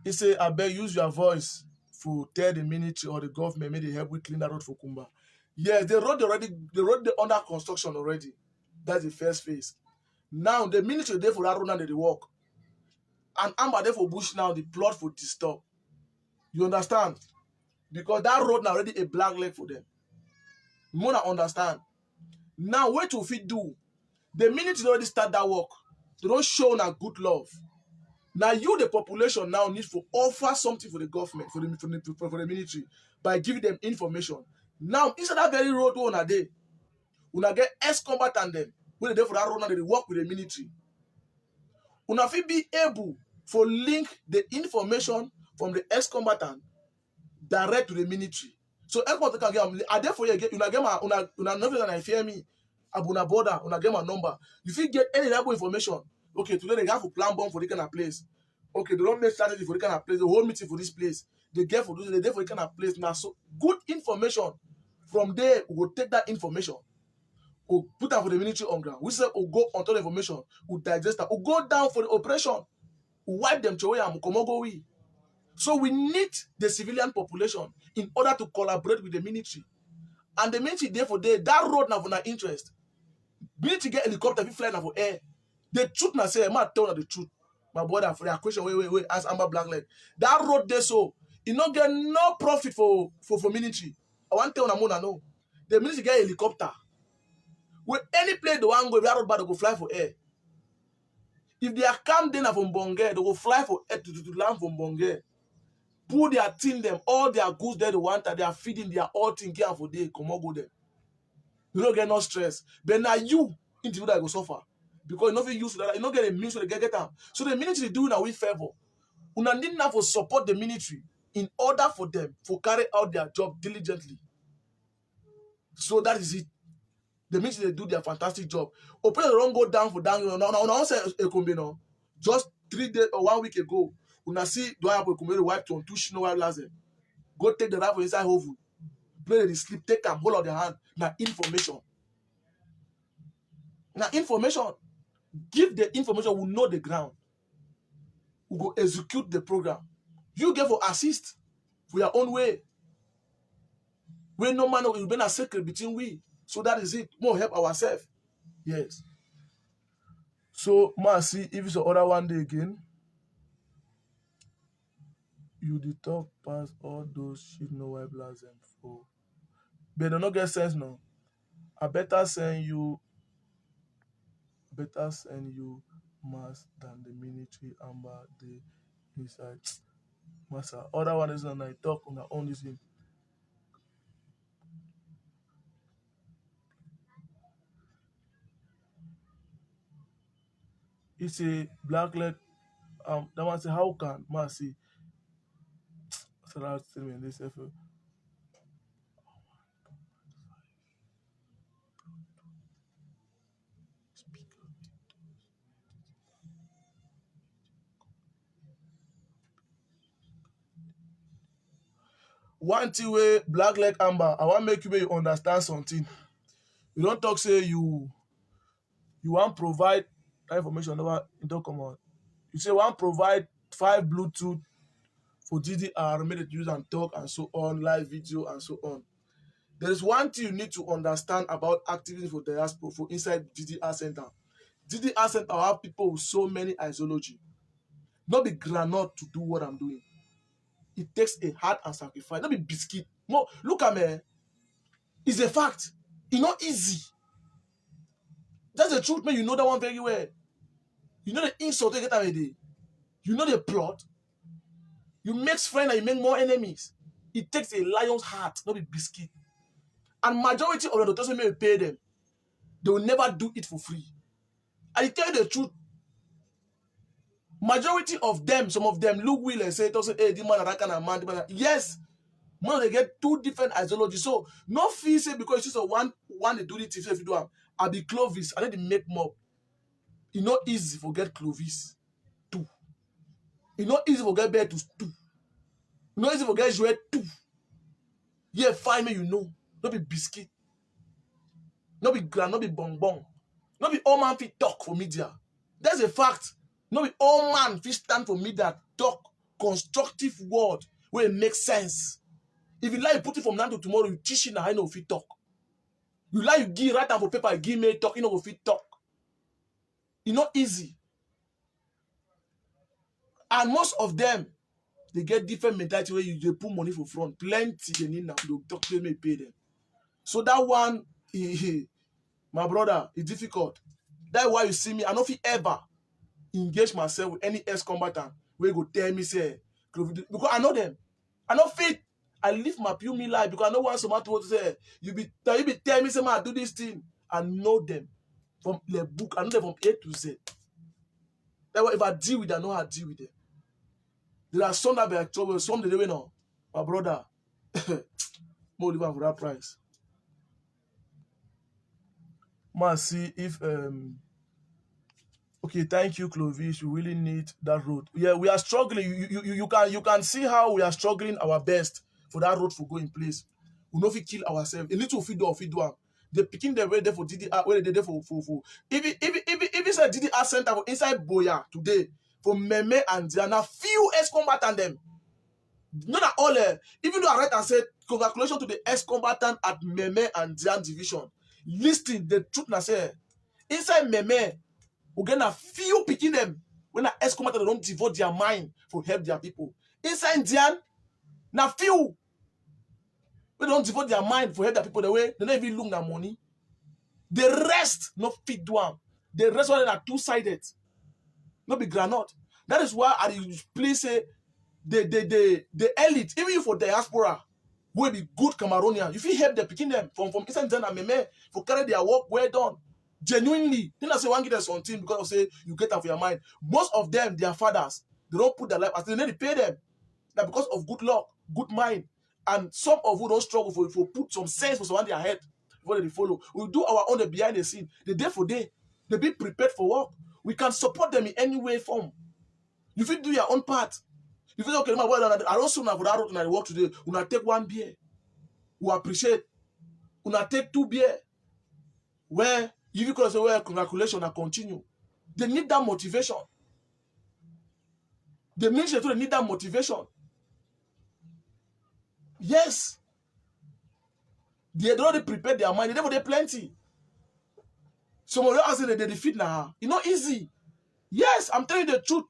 He say, I beg use your voice for tell the military or the government may they help we clean that road for Kumba. Yes, the road under construction already. That's the first phase. Now the military there for that road and they work. And Amba there for bush now, the plot for disturb. You understand? Because that road now already a black leg for them. You wanna understand? Now what to fit do? The military already start that work. They don't show na good love. Now you, the population, now need to offer something for the government, for the military, by giving them information. Now, inside that very road one a day, una get ex-combatant them. When they for that road now, they work with the military. Una fit be able to link the information from the ex-combatant direct to the military. So ex-combatant can get are there for you get una get my una nothing and I fear me. Abuna border, una get my number. You fit get any level information. Okay, today they have to plan bomb for the kind of place. Okay, they don't make strategy for the kind of place, the whole meeting for this place. They get for this, they there for the kind of place. Now, so good information. From there, we will take that information. We'll put that for the military on ground. We say we'll go on top of the information, we'll digest that, we'll go down for the operation, we'll wipe them to and we'll we. So we need the civilian population in order to collaborate with the military. And the military, therefore, that road now for our interest. Military get helicopter, we fly now for air. The truth now say, I might tell you the truth. My brother, for your question, wait, ask Amba Blackleg. That road there, so it not get no profit for military. I want to tell you, I know. The military get helicopter. With any place they want go, if that road bad, they go fly for air. If they are come then from Bonge, they go fly for air to land from Bonge. Put their team them, all their goods there they want, that they are feeding their all thing care for day, come on go there. You don't get no stress. But now you, individual, that go suffer. Because you don't use that, you don't get a means to get them. So the military do now with favor. Una need now to support the military in order for them to carry out their job diligently. So that is it. The military they do their fantastic job. Operators don't go down for down. Now say a just 3 days or 1 week ago, una see do I have a community wipe to touch no wipe last. Go take the rifle inside oven. Play the sleep, take them, hold on their hand. Now information. Now information. Give the information, we know the ground. We go execute the program. You get for assist for your own way. We no man will be a secret between we. So that is it. More help ourselves. Yes. So ma see if it's the other one day again. You the talk past all those shit no white blacks and for. But they don't get sense now. I better send you mass than the military Amba the inside. Massa. Other one is when I talk on our own listen. It's a black leg. That one say how can Mercy? So that's statement this effort. One thing way black leg Amber, I want make you understand something. You don't talk say you want provide that information never it don't come out. You say want provide 5 Bluetooth for GDR, made it use and talk and so on, live video and so on. There is one thing you need to understand about activities for diaspora for inside GDR Center. GDR Center have people with so many ideology. Not be granite to do what I'm doing. It takes a heart and sacrifice. Not be biscuit. No, look at me. It's a fact. It's not easy. That's the truth, man. You know that one very well. You know the insult they get away there. You know the plot. You make friends and you make more enemies. It takes a lion's heart, not a biscuit. And majority of them doesn't make pay them. They will never do it for free. I tell you the truth. Majority of them, some of them look will and say, hey, this man that kind of man. Yes. Man, they get two different ideologies. So no feel say because it's just one they do it if you do them. I be Clovis, I need to make more. It's not easy to forget Clovis. Two. It's not easy to forget Bear to two. It's not easy to forget Jouet two. Yeah, fine me, you know. Not be biscuit. Not be grand, not be bonbon. Not be all man fit talk for media. That's a fact. Not be all man fit stand for media, talk constructive word where it makes sense. If you like, you put it from now to tomorrow, you teach it now, I know if you talk. You like, you give right down for paper, you give me talk, you know if you talk. It's not easy. And most of them, they get different mentality where you put money for front. Plenty they need now. They'll talk to me, pay them. So that one, my brother, is difficult. That's why you see me. I don't feel ever engage myself with any ex-combatant wey go tell me say because I know them. I no fit. I live my pure me life because I no want someone to say you be tell me say man I do this thing. I know them from the book. I know them from A to Z. That way if I deal with them, I know how to deal with them. There are some that be like trouble, some they don't know. My brother, more live for that price. Man, see if okay, thank you, Clovis. You really need that road. Yeah, we are struggling. You can see how we are struggling our best for that road to go in place. We know if we kill ourselves. A little feed or feed one. They picking the way there for DDR, where they there for. If it's a DDR center for inside Boya today for Meme and Diana, few ex-combatant them. Not at all. Even though I write and said congratulations to the ex-combatant at Meme and Diana division. Listen, the truth na say inside Meme. We get a few picking them when I escort they don't devote their mind for help their people. Inside Indian, na few we don't devote their mind for help their people the way they don't even look na money. The rest not fit do am. The rest one are two-sided. Not be granite. That is why I please say the elite, even you for diaspora, will be good Cameroonian. If you help them picking them from inside Indian and Meme for carry their work well done. Genuinely, then I say one give them something because I say you get out of your mind. Most of them, their fathers, they don't put their life as they need to pay them. Now because of good luck, good mind, and some of who don't struggle for put some sense for someone their head before they follow. We do our own behind the scene. The day for day, they be prepared for work. We can support them in any way form. You feel do your own part. You feel okay, well, I don't soon have that road and work today. Una take one beer. We appreciate. Una take two beer. Where you can say, well, congratulations and continue. They need that motivation. The ministry they need that motivation. Yes. They already prepared their mind. They never plenty. Some of them they defeat now. It's not easy. Yes, I'm telling you the truth.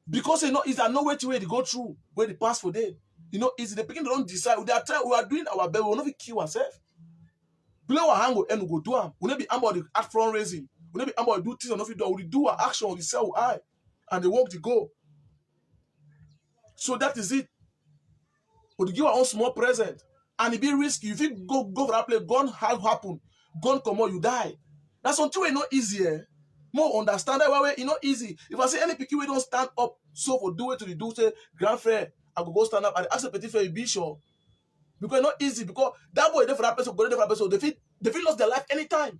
Because it's not easy. I know which way they go through, where they pass for them. It's not easy. The people don't decide. We are doing our best. We will not kill ourselves. Play our hand and we go do them. We not be about the at front raising. We not be about do things or nothing. We do our action. We sell eye, and they walk the go. So that is it. We give our own small present, and it be risky. If you go for that place, gun have happen, gun come out, you die. That's something way not easy. More understand that way it's not easy. If I say any picky we don't stand up, so for do it to the do say grand frère, I go stand up and ask a petit frère be sure. Because it's not easy because that boy there for that person, go there for that person. They feel lost their life anytime.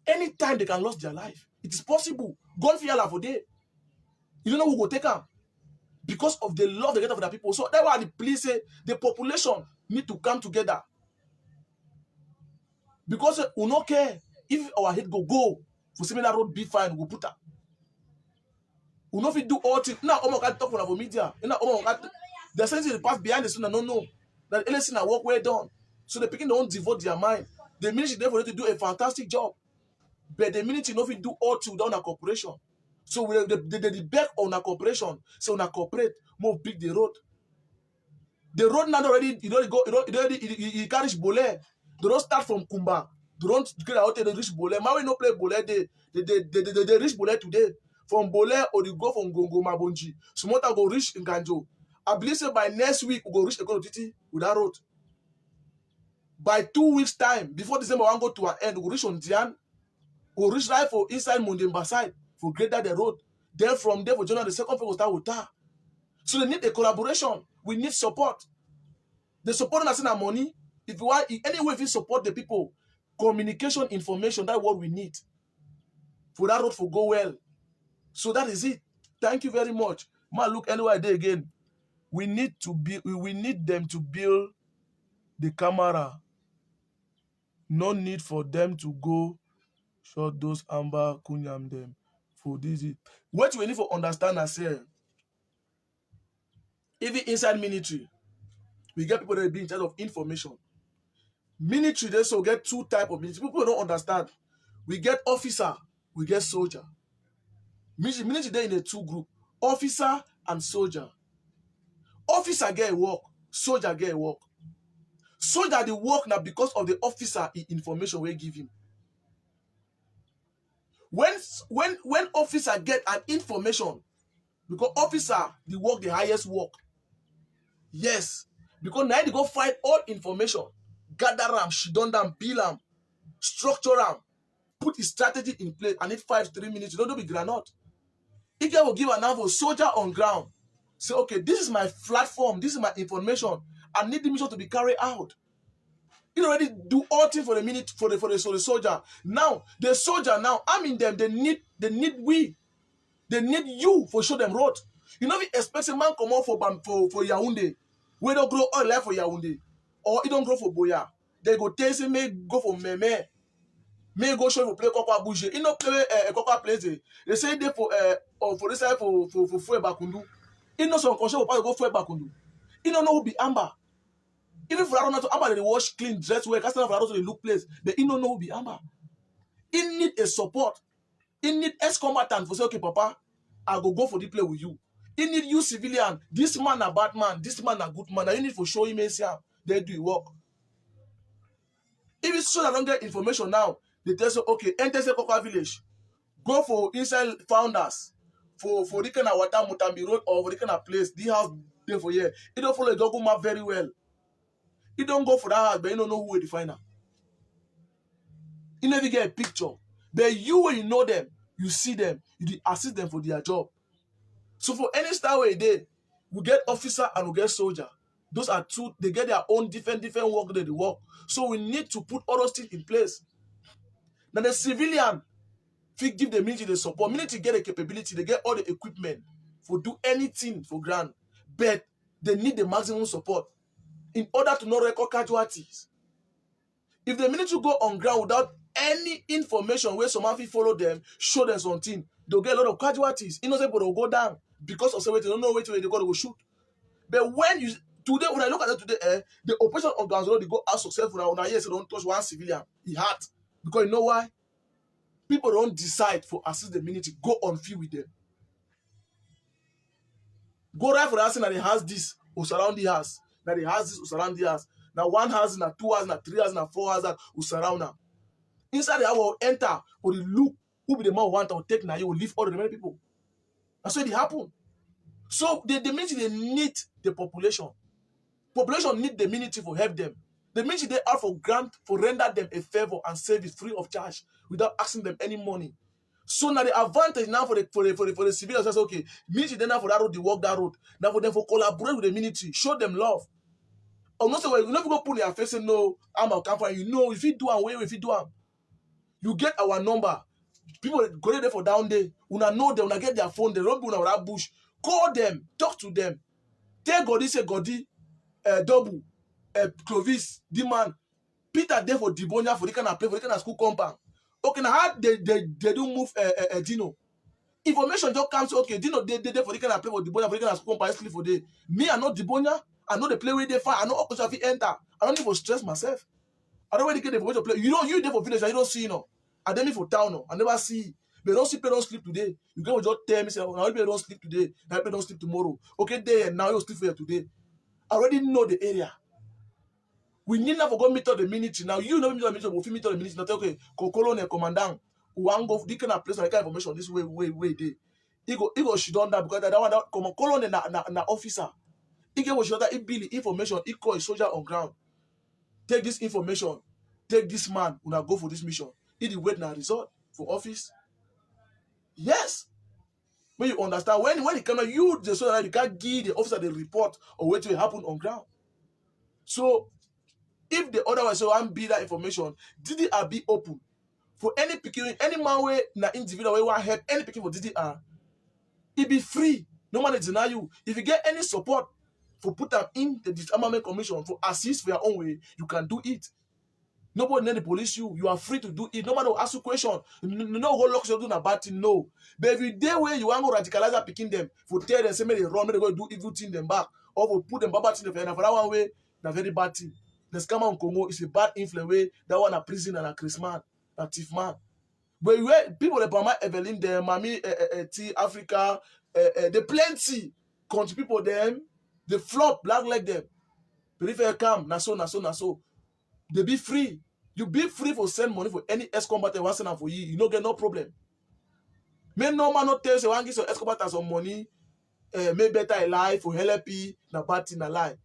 Anytime they can lose their life. It is possible. Gun fear for day. You don't know who go take them. Because of the love they get for their people. So that's why the police say the population need to come together. Because we don't care if our head go for similar road be fine, we put up. We don't fit do all things. Now, can't talk for our media. They're saying the pass behind the scene and don't know that anything I work well done. So the people don't devote their mind. The ministry therefore to do a fantastic job. But the ministry don't fit do all things without a corporation. So they beg on a corporation. So on a corporate, more big the road. The road now already, it carries Bole. They don't start from Kumba. They don't get out they reach Bole. Now we no play Bole. They reach Bole today. From Bole or they go from Gongo Mabonji. Sumota go reach Nganjo. I believe say by next week we go reach Ekolo Titi with that road. By 2 weeks time, before December one go to an end, we go reach Ondian. We reach right for inside Mundemba side for greater the road. Then from there for Jonah the second phase will start with that. So they need a collaboration. We need support. The support not our money. If you want, anyway, if you support the people, communication, information, that's what we need for that road to go well. So that is it. Thank you very much. Ma, look anyway there again. We need them to build the camera. No need for them to go shot those Amba kunyam them for this. What we need to understand ourselves. Even inside military, we get people that be in charge of information. Military, they so get two types of military. People don't understand. We get officer, we get soldier. Military, they're in a two group. Officer and soldier. Officer get work, soldier get work. Soldier the work now because of the officer information we give him. When officer get an information, because officer the work the highest work, yes, because now they go find all information, gather am, shidon am, bill am, structure am, put his strategy in place, and need 5 to 3 minutes. You don't do be granite. Ike will give an for soldier on ground. Say, okay, this is my platform, this is my information. I need the mission to be carried out. You already do all things for the minute for the soldier. Now the soldier now, I mean them, they need you for show them road. You know, we expect a man come out for Yaoundé. We don't grow all life for Yaoundé, or he don't grow for Boya. They go tell him may go for Meme. May go show for play Coca Bouge. He no play Coca plays. They say they for this side for Fue Bakundu. He no some conscious for go Fue Bakundu. He don't know who be Amba. Even for Aaron to Amba, they wash clean, dress well. Cast for Aaron to look place. But he don't know who be Amba. He need a support. He need ex-combatant for say, okay, Papa, I go for the play with you. He need you civilian. This man a bad man. This man a good man. And you need for show him they do work. If it's so that don't get information now, they tell you, okay, enter the Coca village. Go for inside founders. For the kind of water Mutambi road or for the kind of place, the house there for here. He don't follow the Google map very well. He don't go for that house, but you don't know who will define her. You never get a picture. But you, when you know them, you see them, you assist them for their job. So for any star way they, we get officer and we get soldier. Those are two, they get their own different work that they work. So we need to put all those things in place. Now the civilian, if you give the military the support, military get the capability, they get all the equipment for do anything for grant, but they need the maximum support in order to not record casualties. If the military go on ground without any information where someone will follow them, show them something, they'll get a lot of casualties. Innocent people will go down because of something they don't know where they go shoot. But when I look at it today, the operation on ground they go out successful now. Yes, they don't touch one civilian. It hurt. Because you know why? People don't decide for assist the military, go on field with them. Go right for the house that they has this or surround the house. That they has this or surround the house. Now 1 house, now 2 houses, now 3 houses, now 4 houses will surround them. Inside the house will enter or the look who be the man who want to take now you will leave all the remaining people. That's what it happen. So the military they need the population. Population need the military for help them. The military they are for grant for render them a favor and service free of charge without asking them any money. So now the advantage now for the civilians says okay, military then now for that road they walk that road. Now for them for collaborate with the military, show them love. Or not say well, you never go put your face and no, I'm a company. You know if you do and if you do you get our number. People go there for down there. Una know them, una get their phone, they don't be una that bush. Call them, talk to them. Tell Godi say Godi, double, Clovis, the man, Peter there for Dibonia for the kind of play for the kind of school compound. Okay, now how they do move Dino. Information just comes okay, Dino they for the kind of play for Dibonia for the kind of school compound sleep for day. Me, I know Dibonia, I know the play where they fight, I know how to enter. I don't need to stress myself. I don't really get the information to play. You there for village, and you don't see, I don't for town, I never see. They don't sleep today. You can just tell me, say, now people don't sleep today, now people don't sleep tomorrow. Okay, there and now you sleep for today. I already know the area. We need not go meet all the military. Now you know meet all the military, we'll meet all the military. Now okay, colonel, commandant, who want go this kind of place, like kind of information this way there. He go she done that because that one that colonel na officer. He get what she done that. He bill information. He call a soldier on ground. Take this information. Take this man. When I go for this mission. He the wait now result for office. Yes. When you understand when it come out, you the soldier you can't give the officer the report or what will happen on ground. So if the other one say one be that information, DDR be open for any picking, any man way na individual way want help any picking for DDR, it be free. No man deny you. If you get any support for put them in the disarmament commission for assist for your own way, you can do it. Nobody need to police you. You are free to do it. Nobody will ask you question. No go lock you doing a bad thing. No. But if you day where you want to radicalize and picking them for tell them say may they run, may they go do evil thing them back, or for put them bad thing them for that one way, that's very bad thing. The scammer in Congo is a bad influence way. That one a prison and a Christmas, a thief man. But where people like Mama Evelyn, them, Mami T Africa, the plenty country people them, they flop black like them. But if they come, na so. They be free. You be free for send money for any ex-combatant want send for you. You don't get no problem. May no man not tell you one give some Escobar some money, make better a life for LP, na bad thing a lie.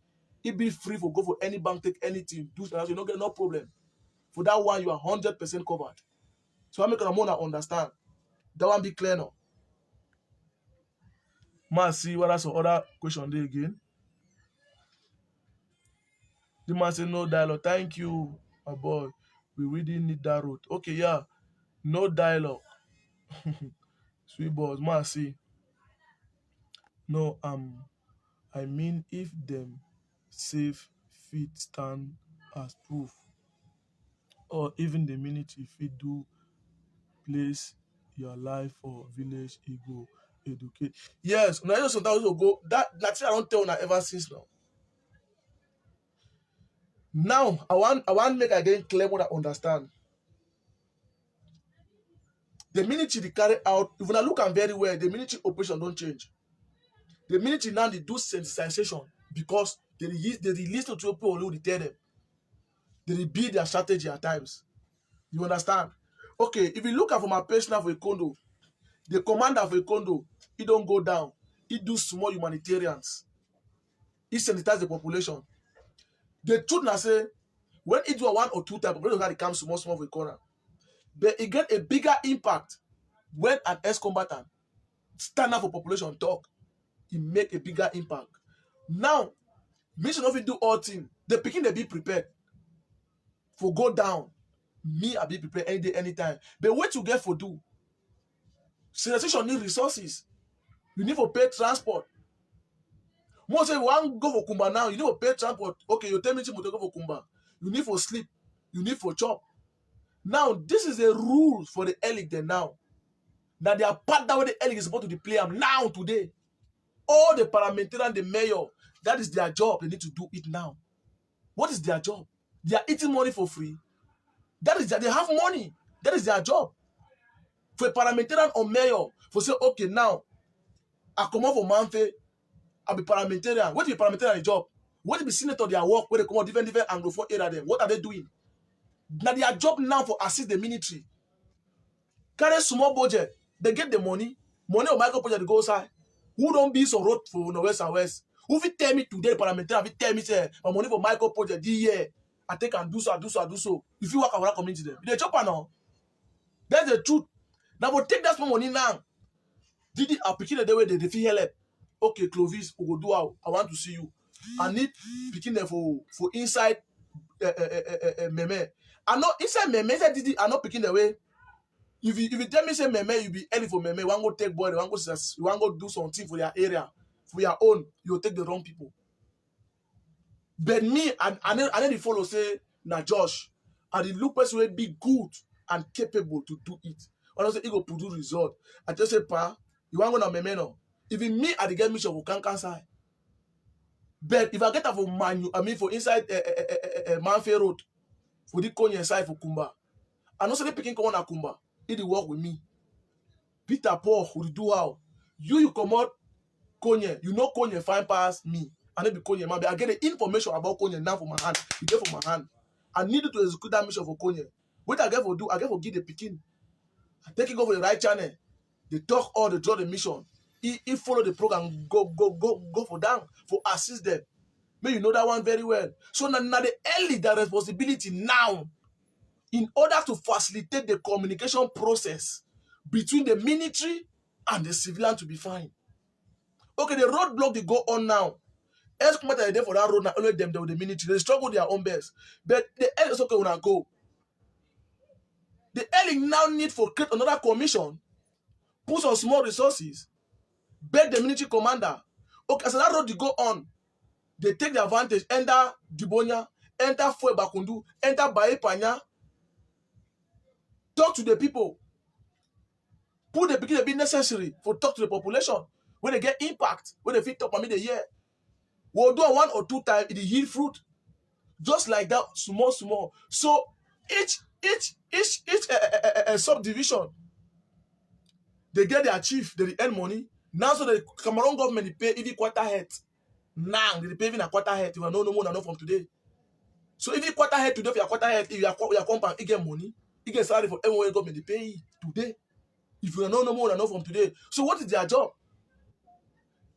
It be free for go for any bank, take anything, do something, you don't get no problem. For that one, you are 100% covered. So I make a more understand. That one be clear now. Man, see what are some other question there again. The man say no dialogue. Thank you, my boy. We really need that road. Okay, yeah. No dialogue. Sweet boys, man, see. No, I mean if them safe fit stand as proof, or even the minute if it do place your life for village ego educate. Yes, now you sometimes also go that's I don't tell una ever since now. Now I want make again clear what I understand. The military they carry out, if I look am very well, the military operation don't change. The military now they do sensitization because they release to people who they tell them. They rebuild their strategy at times. You understand? Okay, if you look at from a personal for a condo, the commander of a condo, he don't go down. He do small humanitarians. He sensitize the population. The truth now say, when it do one or two times, population can come small for a corner. But it get a bigger impact when an ex-combatant stand up for population talk. It make a bigger impact. Now, mission of it do all things. The picking they be prepared for go down. Me, I be prepared any day, anytime. But what you get for do? Sensation need resources. You need to pay transport. Most say you want go for Kumba now, you need to pay transport. Okay, you tell me to go for Kumba. You need for sleep. You need for chop. Now, this is a rule for the elite then now. That they are part that way the elite is supposed to play them now, today. All the parliamentarian, the mayor, that is their job. They need to do it now. What is their job? They are eating money for free. That is that they have money. That is their job. For a parliamentarian or mayor, for say, okay, now, I come out for Manfe, I'll be parliamentarian. What is a parliamentarian job? What is the senator their work where they come out different anglophone area them? What are they doing? Now their job now for assist the military. Carry small budget. They get the money. Money or micro project go outside. Who don't be so road for no west and west? Who fit tell me today parliamentarian fit tell me say my money for micro project this year I take and do so, I do so, I do so. If you work around community them, they chop now. That's the truth. Now but take that small money now. Did it picking the way they feel help. Okay, Clovis, we go do how I want to see you. I need picking them for inside meme. I know inside meme, inside Didi, I not picking the way. If you tell me say meme, you be early for meme, you want go take boy, you want go do something for your area, for your own, you take the wrong people. But me, I need to follow say, na Josh, and the look person will be good and capable to do it. When I say he go produce result, I just say, pa, you want go na meme no? Even me, I get mission for Kankan side. But if I get that for for inside Manfe Road, for the Konye side for Kumba, I know say they picking come on Kumba, he work with me. Peter Paul will do how? You come out Konye, you know Konye fine pass me. I need be Konye man, but I get the information about Konye now for my hand. You get for my hand. I need to execute that mission for Konye. What I get for do, I get for give the picking. I take it go for the right channel. They talk all, they draw the mission. He follow the program, go for down, for assist them. May you know that one very well. So now the early the responsibility now, in order to facilitate the communication process between the military and the civilian to be fine. Okay, the roadblock they go on now. As come there for that road now, only them with the military. They struggle their own best. But the early is okay when I go. The early now need for create another commission, put some small resources, beg the military commander. Okay, so that road they go on. They take the advantage, enter Dibonya, enter Fue Bakundu, enter Bae Panya, talk to the people, put the beginning be necessary for talk to the population. When they get impact, when they fit up on me the year, we'll do one or two times, it yield fruit. Just like that, small. So each subdivision, they get their chief, they earn money. Now so the Cameroon government they pay even quarter head. Now they pay even a quarter head. You will no more than from today. So if you quarter head today, if you are quarter head, if you are compound, you get money, you get salary for everyone government they pay today. If you know no more than know from today. So what is their job?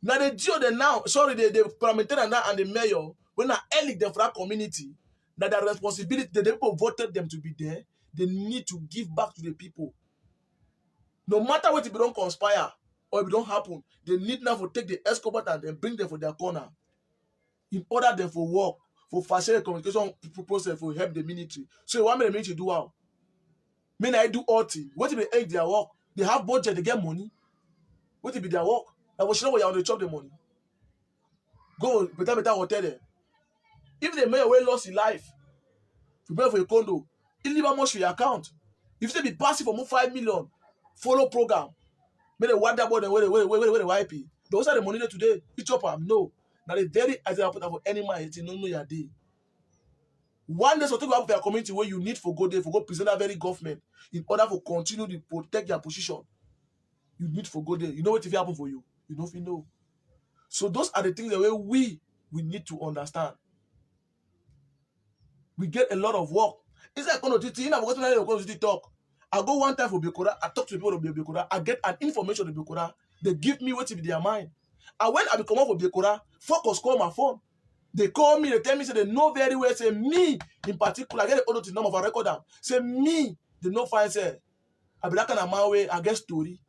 Now the geo they now, sorry, the parliamentarian now and the mayor, when I elect them for that community, that the responsibility, the people voted them to be there, they need to give back to the people. No matter what, if it don't conspire or if it don't happen, they need now to take the Escobar and then bring them for their corner in order them for work, for facilitate communication process, for help the military. So what may the military do how? May I do all things. What if they end their work? They have budget, they get money. What if be their work? I was sure where you want to chop the money. Go better hotel there. If the mayor wey lost his life, you pay for a condo, he leave how much for your account. If they be passive for more 5 million, follow program. Make they want that boy where they wipe it. But what's the money there today? You chop am? No. Now the very as I put for any man, you no know your day. One day something will happen for your community where you need for go there, for go present that very government in order for continue to protect your position. You need for go there. You know what if it happen for you? You don't feel know. So those are the things that we need to understand. We get a lot of work. It's like Kontri, you know, Kontri talk. I go one time for Bekura, I talk to people of Bekura, I get an information of Bekura, they give me what in their mind. And when I become out for Bekura, focus call my phone. They call me, they tell me, say they know very well, say me in particular, I get the other number of a record down. Say me, they know fine, say, I be that kind of my way, I get story.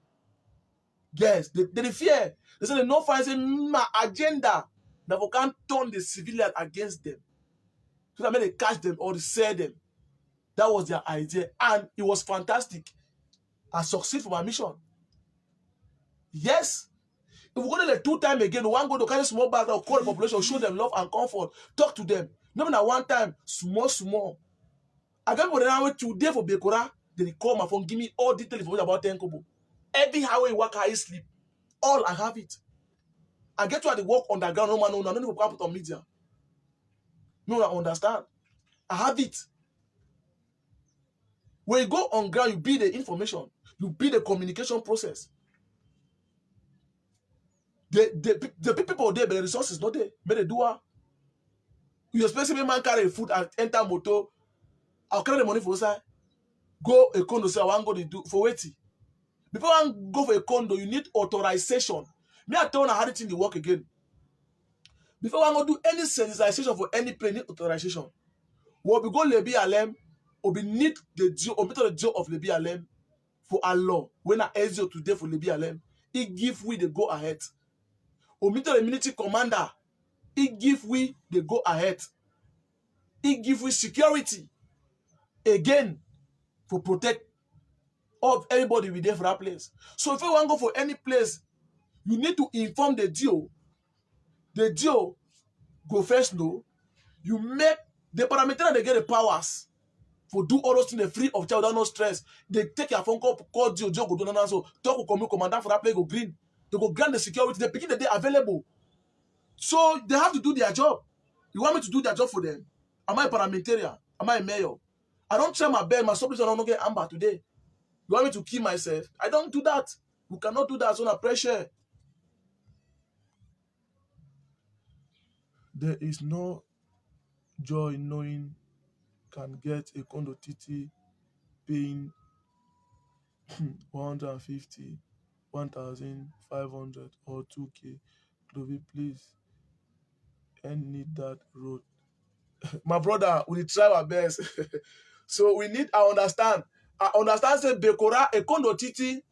Yes, they fear. They say they know fine, say my agenda. Now we can't turn the civilian against them. So that when they catch them or they sell them. That was their idea. And it was fantastic. I succeed for my mission. Yes. If we go there 2 times again, we want to go to carry small bag or call the population, show them love and comfort, talk to them. Not that one time, small. I got people that today for Bekura, they call my phone, give me all details information about Tenkobo. Every highway you work, how you sleep. All I have it. I get to the work underground, no man, no, I don't even put on media. No, I understand. I have it. When you go on ground, you build the information, you build the communication process. The people there, but the resources not there. But they do. You especially when man carry food and enter motor, I'll carry the money for side. Go a condo, say I want go to do for waiting. Before I go for a condo, you need authorization. Me I tell you how to work again. Before I go do any sensitization for any plane, need authorization. What we go Lebi Alem, or we need the deal, or the deal of Lebi Alem for a law. When I exit today for Lebi Alem, he give we the go ahead. Or the military commander, he give we the go ahead. He give we security again for protect of everybody we there for that place. So if you want to go for any place, you need to inform the DO. The DO go first know. You make the paramilitary, they get the powers for do all those things free of charge without no stress. They take your phone call DO go do nothing, so talk with commandant for that place go green. They go grant the security. They picking the day available. So they have to do their job. You want me to do their job for them? Am I a parliamentarian? Am I a mayor? I don't try my best. My subjects are not get Amba today. You want me to kill myself? I don't do that. We cannot do that under pressure. There is no joy knowing can get a condo TT paying 150, 1,500 or 2K. Clovis, please. And need that road. My brother, we try our best. So we need, I understand say Bekora, a condo TT,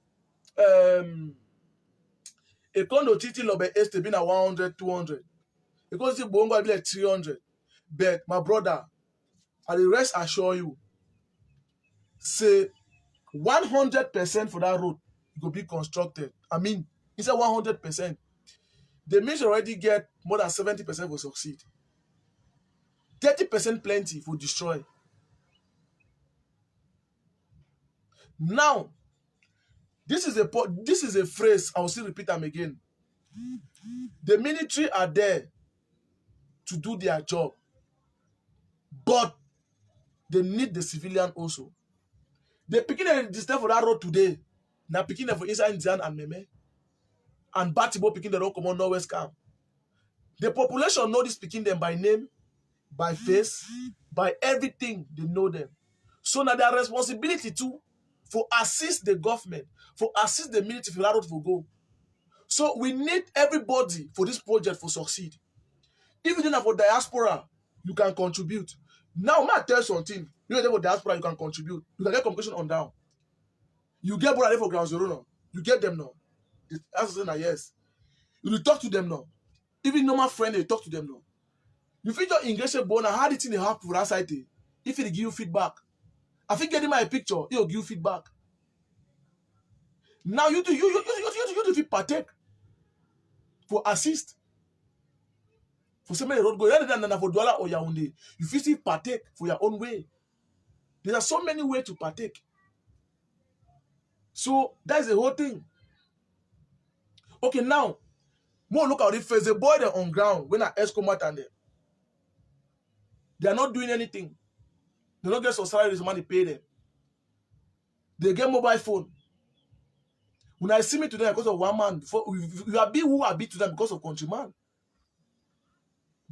a condo TT lobe este been at 100, 200. Because the bongo be like 300. But my brother, I the rest assure you, say 100% for that road will be constructed. I mean, it's a 100%. The means already get more than 70% will succeed. 30% plenty for destroy. Now, this is a phrase I will still repeat them again. The military are there to do their job, but they need the civilian also. They picking the step for that road today. Now picking them for inside Indian and Meme. And Batibo picking the road come on nowhere scam. The population know this picking them by name, by face, by everything. They know them. So now their responsibility too for assist the government, for assist the military for that road for go. So we need everybody for this project for succeed. If you don't for diaspora, you can contribute. Now, I tell you something. You know for diaspora, you can contribute. You can get communication on down. You get brother for ground zero now. You get them now. The answer is yes. You will talk to them now. Even normal friend, they talk to them now. You feel your English born and how the thing they happen for that side. If it give you feedback, I think getting my picture, it will give you feedback. Now you do partake for assist. For some road go rather than for Douala or Yaoundé. You feel still partake for your own way. There are so many ways to partake. So that's the whole thing. Okay, now more look at it first. The boy they're on ground when I escomat and them. They are not doing anything. They don't get some salary, some money pay them. They get mobile phone. When I see me today because of one man, before you are be who I be to them because of countryman.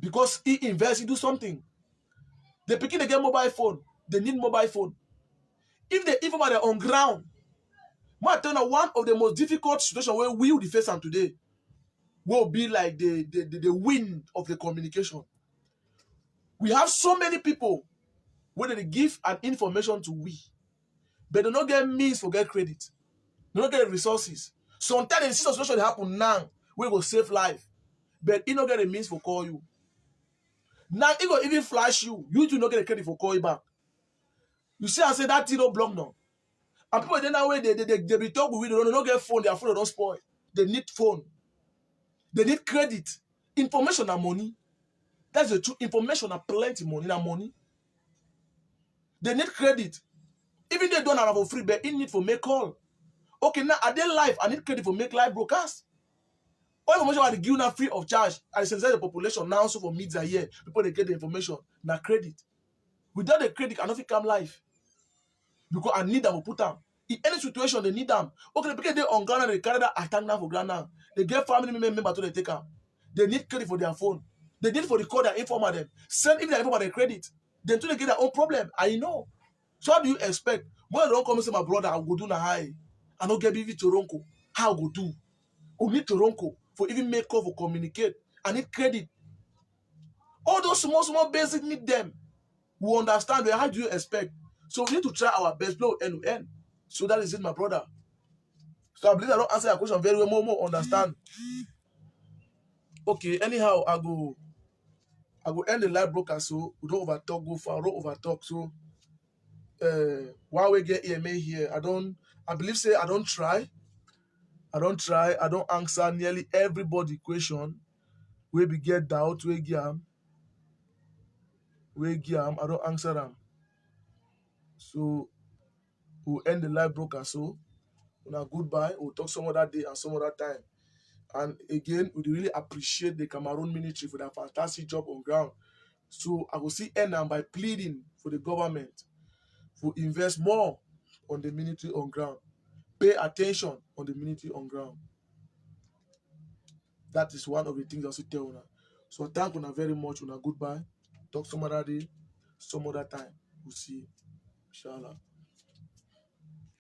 Because he invests, he do something. They picking they get mobile phone. They need mobile phone. If they even they're on ground, I tell you one of the most difficult situations where we will face them today will be like the wind of the communication. We have so many people where they give an information to we, but they don't get means for get credit. They don't get resources. Sometimes in this situation happen now, we will save life, but he don't get a means for call you. Now he will even flash you. You do not get a credit for call you back. You see, I say that thing don't block now. And people then that way they be talk with you, they don't get phone, their phone don't spoil. They need phone. They need credit. Information and money. That's the truth. Information and plenty money and money. They need credit. Even they don't have for free, but in need for make call. Okay, now at their life, I need credit for make live broadcast. All information are given now free of charge. I sensitize the population now, so for media here, people they get the information. Now credit. Without the credit, I don't think come live. Because I need them to put them. In any situation, they need them. Okay, because they on ground and they carry that attack now for ground now. They get family member to they take them. They need credit for their phone. They need for the call their informer them. Send if they informer their credit. Then they get their own problem. I know. So how do you expect? When I don't come and say my brother, I'll go do na high. I don't get BV Toronto. How go do? We need Toronto for even make call for communicate. I need credit. All those small basic need them. We understand them. How do you expect? So we need to try our best blow end to end. So that is it, my brother. So I believe I don't answer your question very well. More understand. Okay, anyhow, I go end the live broadcast so we don't overtalk, go far, don't overtalk. So while we get EMA here, I believe say I don't answer nearly everybody question. We be get doubt, we give I don't answer them. So we'll end the live broadcast. So now goodbye. We'll talk some other day and some other time. And again, we really appreciate the Cameroon military for their fantastic job on ground. So I will see end by pleading for the government to invest more on the military on ground. Pay attention on the military on ground. That is one of the things I also tell you. So thank you very much. Goodbye. Talk some other day, some other time. We'll see you. Inshallah.